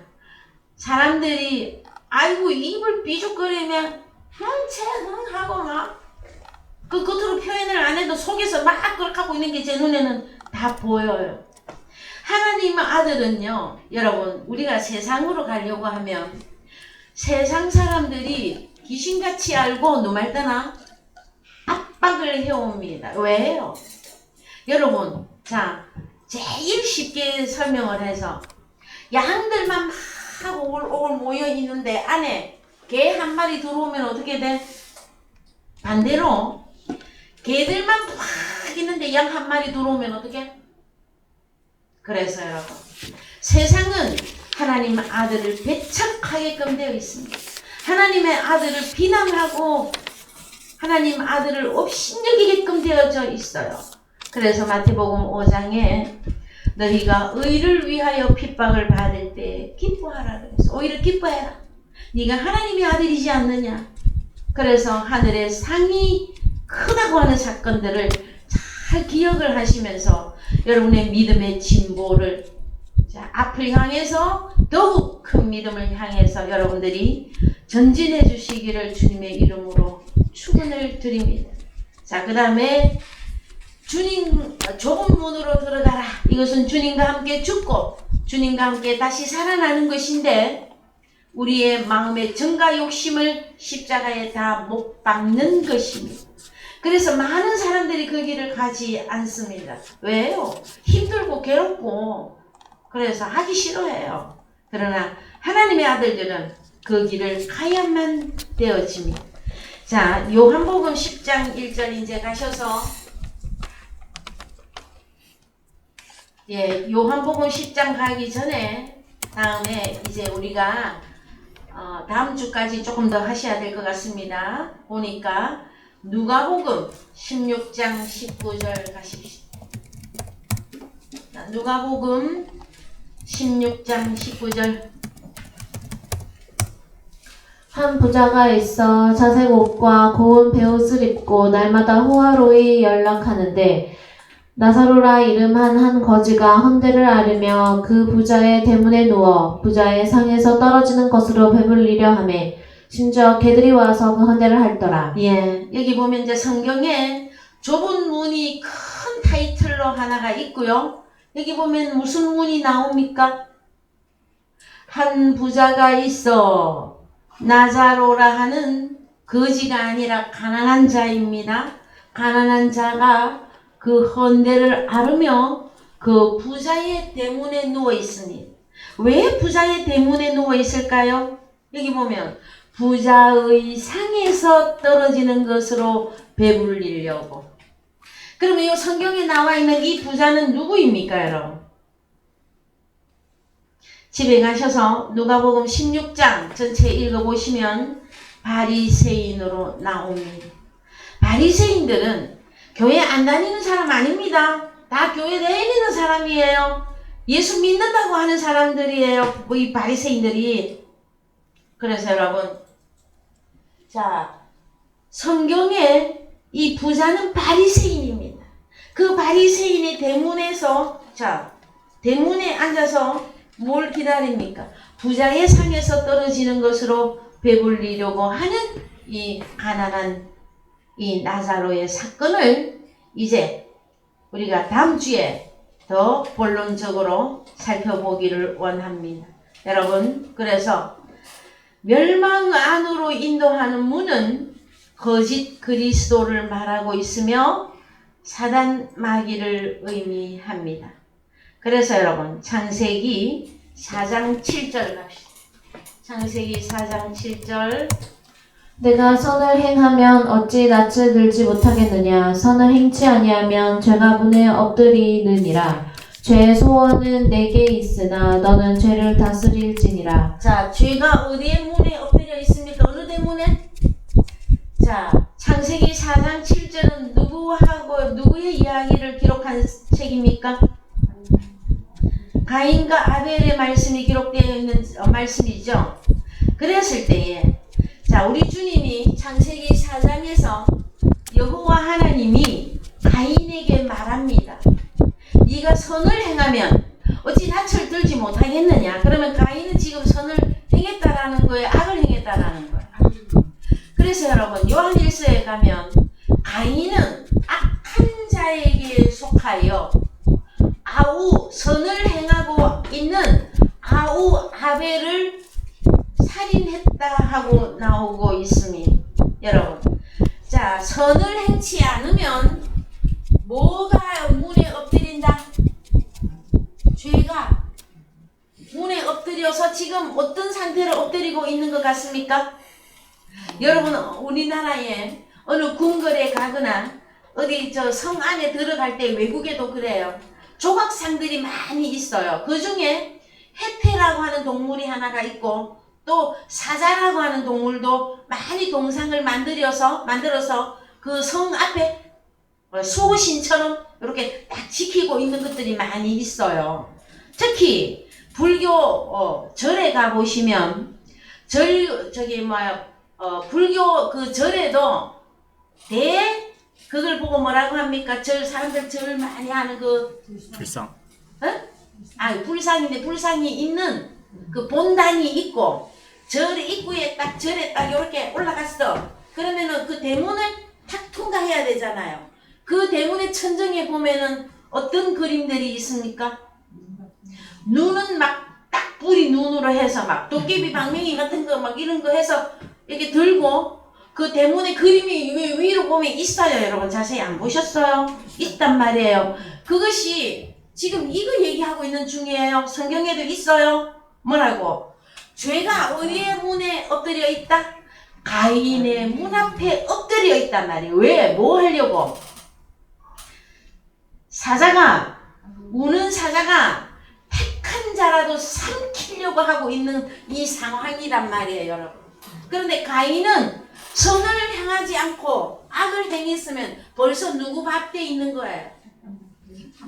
사람들이 아이고 입을 삐죽거리면 하고 막 그 겉으로 표현을 안 해도 속에서 막 그렇게 하고 있는 게 제 눈에는 다 보여요. 하나님의 아들은요, 여러분, 우리가 세상으로 가려고 하면 세상 사람들이 귀신같이 알고 누말따나 압박을 해옵니다. 왜요? 여러분, 자, 제일 쉽게 설명을 해서 양들만 막 오글오글 모여 있는데 안에 개 한 마리 들어오면 어떻게 돼? 반대로 개들만 막 있는데 양 한 마리 들어오면 어떻게? 그래서 여러분, 세상은 하나님 아들을 배척하게끔 되어 있습니다. 하나님의 아들을 비난하고 하나님 아들을 업신여기게끔 되어져 있어요. 그래서 마태복음 5장에 너희가 의를 위하여 핍박을 받을 때 기뻐하라 그랬어. 오히려 기뻐해라. 네가 하나님의 아들이지 않느냐. 그래서 하늘의 상이 크다고 하는 사건들을 잘 기억을 하시면서 여러분의 믿음의 진보를, 자, 앞을 향해서 더욱 큰 믿음을 향해서 여러분들이 전진해 주시기를 주님의 이름으로 축원을 드립니다. 자, 그 다음에 주님 좁은 문으로 들어가라. 이것은 주님과 함께 죽고 주님과 함께 다시 살아나는 것인데 우리의 마음의 정과 욕심을 십자가에 다 못 박는 것입니다. 그래서 많은 사람들이 그 길을 가지 않습니다. 왜요? 힘들고 괴롭고 그래서 하기 싫어해요. 그러나 하나님의 아들들은 그 길을 가야만 되어집니다. 자, 요한복음 10장 1절 이제 가셔서, 예, 요한복음 10장 가기 전에 다음에 이제 우리가 다음 주까지 조금 더 하셔야 될 것 같습니다. 보니까 누가복음 16장 19절 가십시오. 누가복음 16장 19절. 한 부자가 있어 자색 옷과 고운 베옷을 입고 날마다 호화로이 연락하는데 나사로라 이름한 한 거지가 헌대를 앓으며 그 부자의 대문에 누워 부자의 상에서 떨어지는 것으로 배불리려 하매 심지어 개들이 와서 그 헌대를 핥더라. 예, 여기 보면 이제 성경에 좁은 문이 큰 타이틀로 하나가 있고요. 여기 보면 무슨 문이 나옵니까? 한 부자가 있어 나사로라 하는 거지가 아니라 가난한 자입니다. 가난한 자가 그 헌대를 앓으며 그 부자의 대문에 누워 있으니, 왜 부자의 대문에 누워 있을까요? 여기 보면 부자의 상에서 떨어지는 것으로 배불리려고. 그러면 이 성경에 나와 있는 이 부자는 누구입니까, 여러분? 집에 가셔서 누가복음 16장 전체 읽어보시면 바리새인으로 나옵니다. 바리새인들은 교회 안 다니는 사람 아닙니다. 다 교회 다니는 사람이에요. 예수 믿는다고 하는 사람들이에요. 이 바리새인들이. 그래서 여러분, 자, 성경에 이 부자는 바리새인입니다. 그 바리새인의 대문에서, 자, 대문에 앉아서 뭘 기다립니까? 부자의 상에서 떨어지는 것으로 배불리려고 하는 이 가난한 이 나사로의 사건을 이제 우리가 다음 주에 더 본론적으로 살펴보기를 원합니다. 여러분, 그래서 멸망 안으로 인도하는 문은 거짓 그리스도를 말하고 있으며 사단 마귀를 의미합니다. 그래서 여러분, 창세기 4장 7절 갑시다. 창세기 4장 7절. 내가 선을 행하면 어찌 낯을 들지 못하겠느냐. 선을 행치 아니하면 죄가 문에 엎드리느니라. 죄의 소원은 내게 있으나 너는 죄를 다스릴지니라. 자, 죄가 어디에 문에 엎드려 있습니까? 어느 대문에? 자, 창세기 4장 7절은 누구의 이야기를 기록한 책입니까? 가인과 아벨의 말씀이 기록되어 있는 말씀이죠. 그랬을 때에, 자, 우리 주님이 창세기 4장에서 여호와 하나님이 가인에게 말합니다. 네가 선을 행하면 어찌 낯을 들지 못하겠느냐. 그러면 가인은 지금 선을 행했다라는 거예요, 악을 행했다라는 거예요. 그래서 여러분, 요한일서에 가면 가인은 악한 자에게 속하여 아우, 선을 행하고 있는 아우 아벨을 살인했다 하고 나오고 있습니다. 여러분, 자, 선을 행치 않으면 뭐가 문에 엎드린다? 죄가 문에 엎드려서 지금 어떤 상태를 엎드리고 있는 것 같습니까? 여러분, 우리나라에 어느 궁궐에 가거나 어디 저 성 안에 들어갈 때, 외국에도 그래요. 조각상들이 많이 있어요. 그 중에 해패라고 하는 동물이 하나가 있고, 또 사자라고 하는 동물도 많이 동상을 만들어서 그 성 앞에 수호신처럼 이렇게 딱 지키고 있는 것들이 많이 있어요. 특히 불교 절에 가 보시면 불교 그 절에도 그걸 보고 뭐라고 합니까? 사람들 절을 많이 하는 그 불상. 불상인데, 불상이 있는 그 본당이 있고, 절 입구에 절에 딱 이렇게 올라갔어. 그러면은 그 대문을 탁 통과해야 되잖아요. 그 대문의 천정에 보면은 어떤 그림들이 있습니까? 눈은 막 딱 불이 눈으로 해서 막 도깨비 방명이 같은 거 막 이런 거 해서 이렇게 들고, 그 대문에 그림이 위로 보면 있어요. 여러분, 자세히 안 보셨어요? 있단 말이에요. 그것이 지금 이거 얘기하고 있는 중이에요. 성경에도 있어요. 뭐라고? 죄가 어디의 문에 엎드려 있다? 가인의 문 앞에 엎드려 있단 말이에요. 왜? 뭐 하려고? 우는 사자가 택한 자라도 삼키려고 하고 있는 이 상황이란 말이에요, 여러분. 그런데 가인은 선을 행하지 않고 악을 행했으면 벌써 누구 밭에 있는 거예요.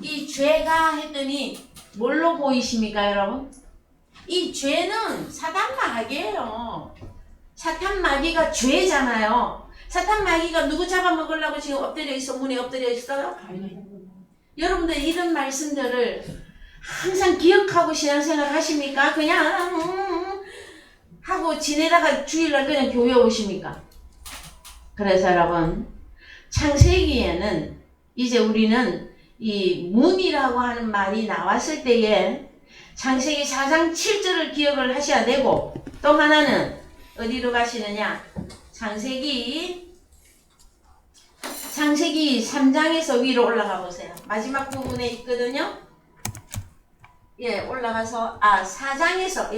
이 죄가 했더니 뭘로 보이십니까, 여러분? 이 죄는 사탄 마귀예요. 사탄 마귀가 죄잖아요. 사탄 마귀가 누구 잡아먹으려고 지금 엎드려 있어? 문에 엎드려 있어요? 여러분들, 이런 말씀들을 항상 기억하고 신앙생활 하십니까? 그냥 하고 지내다가 주일날 그냥 교회 오십니까? 그래서 여러분, 창세기에는 이제 우리는 이 문이라고 하는 말이 나왔을 때에 창세기 4장 7절을 기억을 하셔야 되고, 또 하나는 어디로 가시느냐? 창세기 3장에서 위로 올라가 보세요. 마지막 부분에 있거든요. 예, 올라가서 4장에서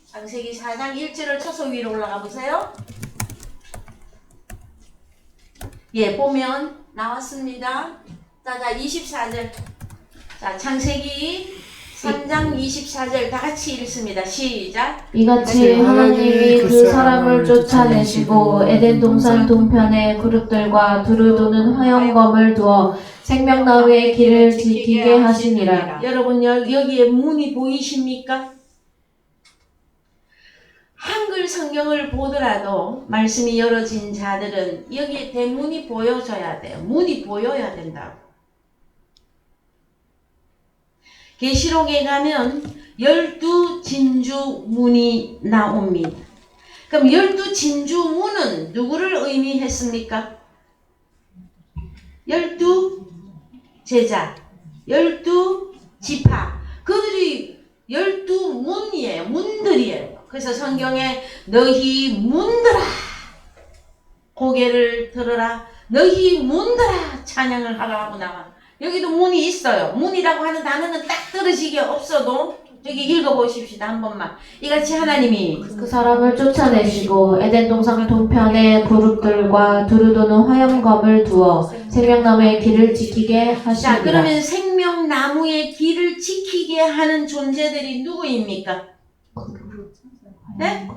창세기 4장 1절을 쳐서 위로 올라가 보세요. 예, 보면 나왔습니다. 자, 24절. 자, 창세기 3장 24절 다 같이 읽습니다. 시작. 이같이 하나님이 그 사람을 쫓아내시고 에덴 동산 동편에 그룹들과 두루 도는 화영검을 두어 생명나무의 길을 지키게 하시니라. 여러분, 여기에 문이 보이십니까? 한글 성경을 보더라도 말씀이 열어진 자들은 여기에 대문이 보여줘야 돼요. 문이 보여야 된다고. 계시록에 가면 12진주 문이 나옵니다. 그럼 12진주 문은 누구를 의미했습니까? 12 제자, 12지파. 그들이 12문이에요. 문들이에요. 그래서 성경에 너희 문들아 고개를 들어라. 너희 문들아 찬양을 하라 하고 나와. 여기도 문이 있어요. 문이라고 하는 단어는 딱 떨어지게 없어도 저기 읽어보십시다. 한 번만. 이같이 하나님이 그 사람을 쫓아내시고 에덴 동산 동편에 그룹들과 두루 도는 화염검을 두어 생명나무의 길을 지키게 자, 하시니라. 그러면 생명나무의 길을 지키게 하는 존재들이 누구입니까? 네?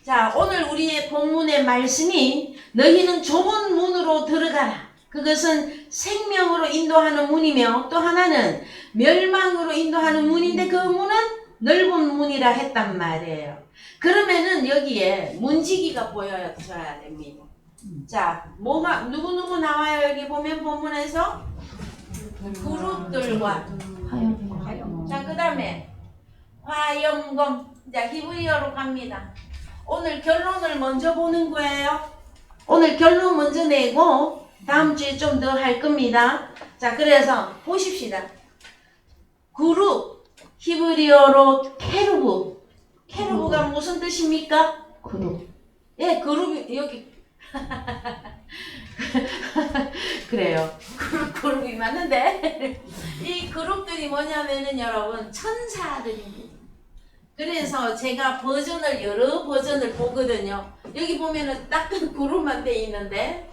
자, 오늘 우리의 본문의 말씀이 너희는 좁은 문으로 들어가라. 그것은 생명으로 인도하는 문이며 또 하나는 멸망으로 인도하는 문인데 그 문은 넓은 문이라 했단 말이에요. 그러면은 여기에 문지기가 보여줘야 됩니다. 자, 뭐가 누구 나와요? 여기 보면 본문에서 그룹들과 화염검. 자, 그 다음에 화염검. 자, 히브리어로 갑니다. 오늘 결론을 먼저 보는 거예요. 오늘 결론 먼저 내고 다음 주에 좀 더 할 겁니다. 자, 그래서 보십시다. 그룹, 히브리어로 케루브. 케루브가 무슨 뜻입니까? 그룹. 예, 그룹이 여기 그래요. 그룹이 맞는데 이 그룹들이 뭐냐면은 여러분 천사들입니다. 그래서 제가 여러 버전을 보거든요. 여기 보면은 딱 그룹만 돼 있는데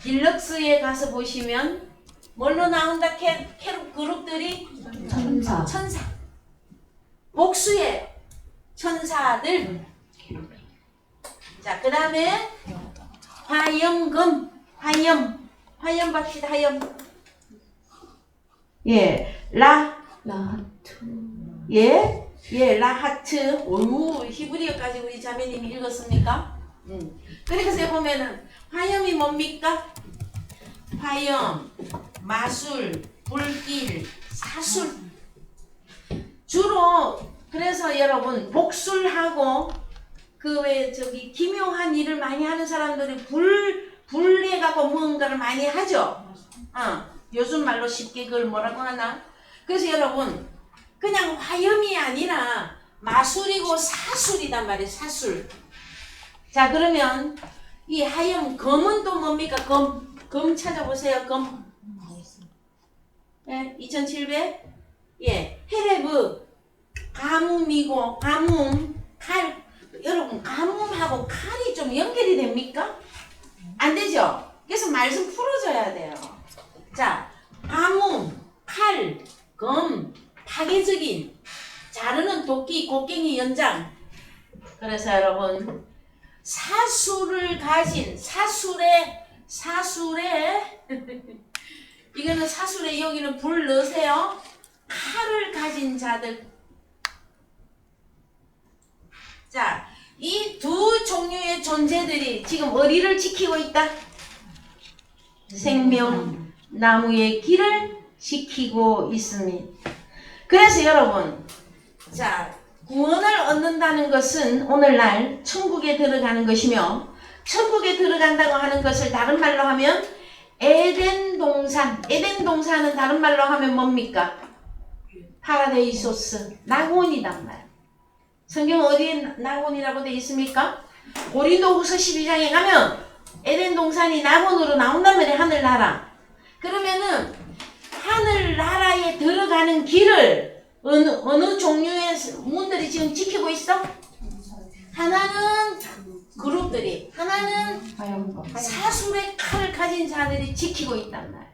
딜럭스에 가서 보시면 뭘로 나온다? 캐룹 그룹들이 천사. 복수의 천사들. 자, 그 다음에 화염검. 화염 봅시다. 화염. 예, 라하트. 라하트. 오, 히브리어까지 우리 자매님이 읽었습니까? 그래서 보면은 화염이 뭡니까? 화염, 마술, 불길, 사술. 주로 그래서 여러분 복술하고 그 왜 저기 기묘한 일을 많이 하는 사람들이 불내 갖고 무언가를 많이 하죠. 요즘 말로 쉽게 그걸 뭐라고 하나? 그래서 여러분 그냥 화염이 아니라 마술이고 사술이단 말이에요. 사술. 자, 그러면 이 화염 검은 또 뭡니까? 검 찾아보세요. 검. 네, 2700. 예, 헤레브. 가뭄이고 가뭄, 칼. 여러분 가뭄하고 칼이 좀 연결이 됩니까? 안 되죠? 그래서 말씀 풀어줘야 돼요. 자, 가뭄, 칼, 검, 파괴적인, 자르는 도끼, 곡괭이 연장. 그래서 여러분 사술을 가진 사술에 이거는 사술에 여기는 불 넣으세요. 칼을 가진 자들. 자, 이 두 종류의 존재들이 지금 어디를 지키고 있다? 생명 나무의 길을 지키고 있습니다. 그래서 여러분, 자, 구원을 얻는다는 것은 오늘날 천국에 들어가는 것이며, 천국에 들어간다고 하는 것을 다른 말로 하면 에덴 동산은 다른 말로 하면 뭡니까? 파라데이소스, 낙원이단 말. 성경 어디에 낙원이라고 되어 있습니까? 고린도후서 12장에 가면 에덴 동산이 낙원으로 나온단 말이에요. 하늘나라. 그러면은 하늘나라에 들어가는 길을 어느 종류의 문들이 지금 지키고 있어? 하나는 그룹들이, 하나는 사술의 칼을 가진 자들이 지키고 있단 말이에요.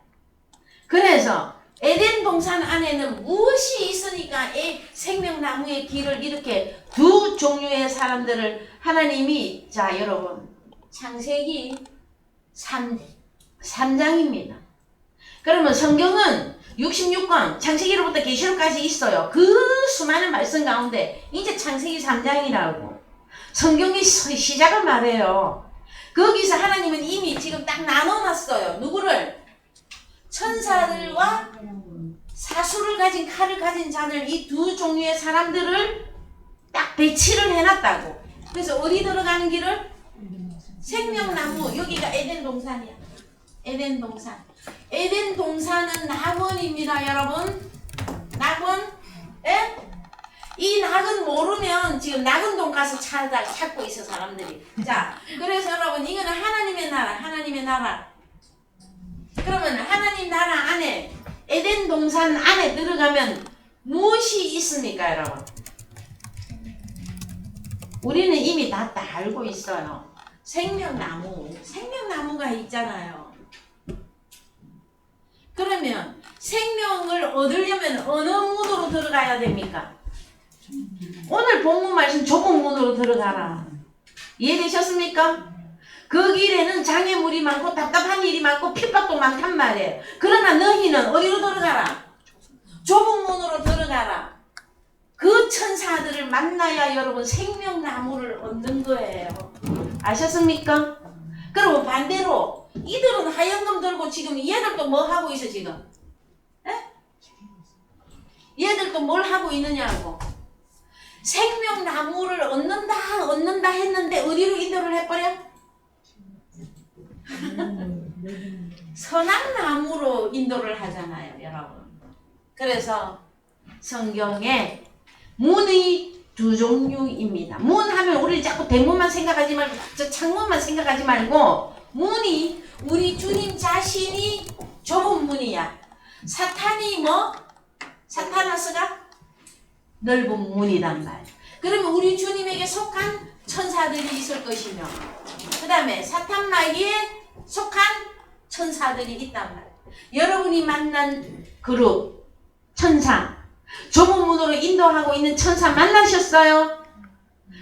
그래서 에덴 동산 안에는 무엇이 있으니까 생명나무의 길을 이렇게 두 종류의 사람들을 하나님이, 자 여러분, 창세기 3장입니다. 그러면 성경은 66권 창세기로부터 계시록까지 있어요. 그 수많은 말씀 가운데 이제 창세기 3장이라고 성경이 시작을 말해요. 거기서 하나님은 이미 지금 딱 나눠놨어요. 누구를? 천사들과 사술을 가진 칼을 가진 자들, 이 두 종류의 사람들을 딱 배치를 해놨다고. 그래서 어디 들어가는 길을? 생명나무, 여기가 에덴 동산이야. 에덴 동산. 에덴 동산은 낙원입니다, 여러분. 낙원? 예? 이 낙은 모르면 지금 낙원동 가서 찾고 있어, 사람들이. 자, 그래서 여러분, 이거는 하나님의 나라, 하나님의 나라. 그러면 하나님 나라 안에, 에덴 동산 안에 들어가면 무엇이 있습니까, 여러분? 우리는 이미 다 알고 있어요. 생명나무, 생명나무가 있잖아요. 그러면 생명을 얻으려면 어느 문으로 들어가야 됩니까? 오늘 본문 말씀 좁은 문으로 들어가라. 이해되셨습니까? 그 길에는 장애물이 많고 답답한 일이 많고 핍박도 많단 말이에요. 그러나 너희는 어디로 들어가라? 좁은 문으로 들어가라. 그 천사들을 만나야 여러분 생명나무를 얻는 거예요. 아셨습니까? 그럼 반대로 이들은 하얀금 들고 지금 얘들도 뭐 하고 있어 지금? 에? 얘들도 뭘 하고 있느냐고. 생명나무를 얻는다 했는데 어디로 인도를 해버려? 선악나무로 인도를 하잖아요, 여러분. 그래서 성경에 문의 두 종류입니다. 문 하면 우리 자꾸 대문만 생각하지 말고 저 창문만 생각하지 말고 문이 우리 주님 자신이 좁은 문이야. 사탄이 뭐? 사타나스가 넓은 문이란 말. 그러면 우리 주님에게 속한 천사들이 있을 것이며 그 다음에 사탄 마귀에 속한 천사들이 있단 말. 여러분이 만난 그룹 천사 좁은 문으로 인도하고 있는 천사 만나셨어요?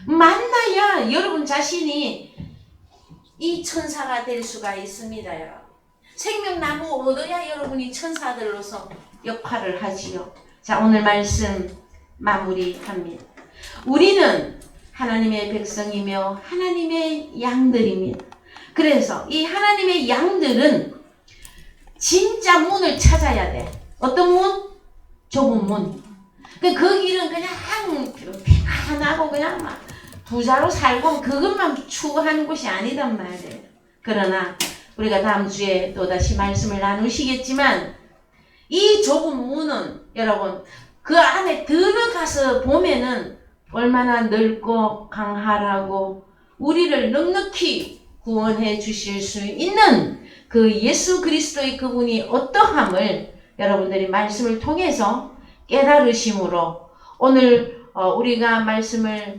만나야 여러분 자신이 이 천사가 될 수가 있습니다, 여러분. 생명나무 얻어야 여러분이 천사들로서 역할을 하지요. 자, 오늘 말씀 마무리합니다. 우리는 하나님의 백성이며 하나님의 양들입니다. 그래서 이 하나님의 양들은 진짜 문을 찾아야 돼. 어떤 문? 좁은 문. 그 길은 그냥 편안하고 그냥 막 부자로 살고 그것만 추구하는 곳이 아니단 말이에요. 그러나 우리가 다음 주에 또다시 말씀을 나누시겠지만 이 좁은 문은 여러분 그 안에 들어가서 보면은 얼마나 넓고 강har하고 우리를 넉넉히 구원해 주실 수 있는 그 예수 그리스도의 그분이 어떠함을 여러분들이 말씀을 통해서 깨달으심으로 오늘 우리가 말씀을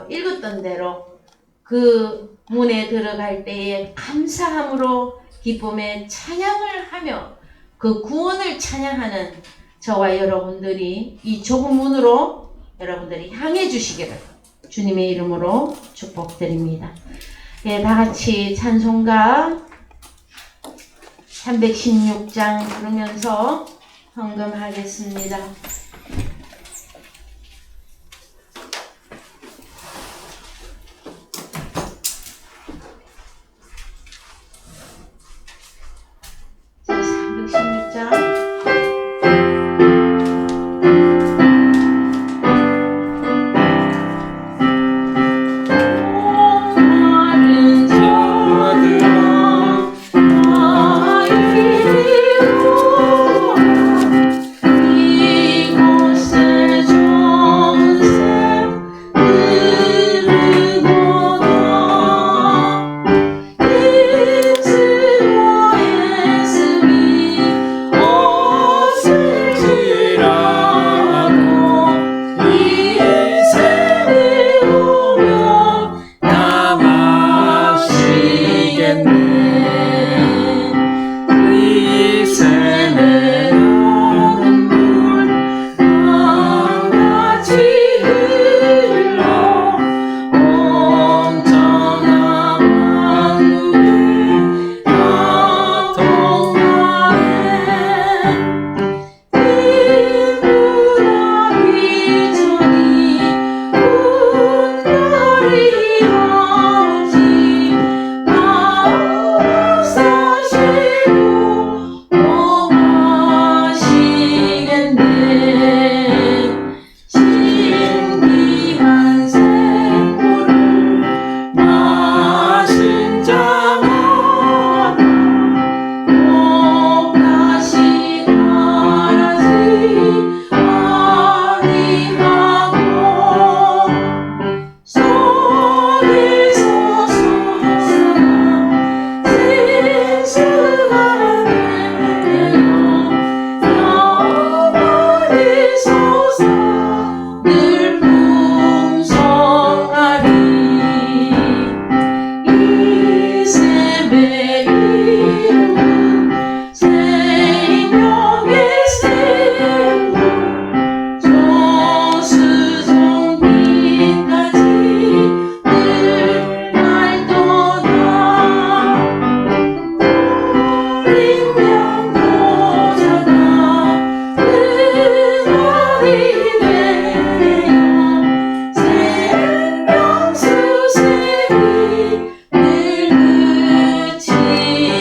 읽었던 대로 그 문에 들어갈 때에 감사함으로 기쁨의 찬양을 하며 그 구원을 찬양하는 저와 여러분들이 이 좁은 문으로 여러분들이 향해 주시기를 주님의 이름으로 축복드립니다. 예, 다 같이 찬송가 316장 부르면서 헌금하겠습니다.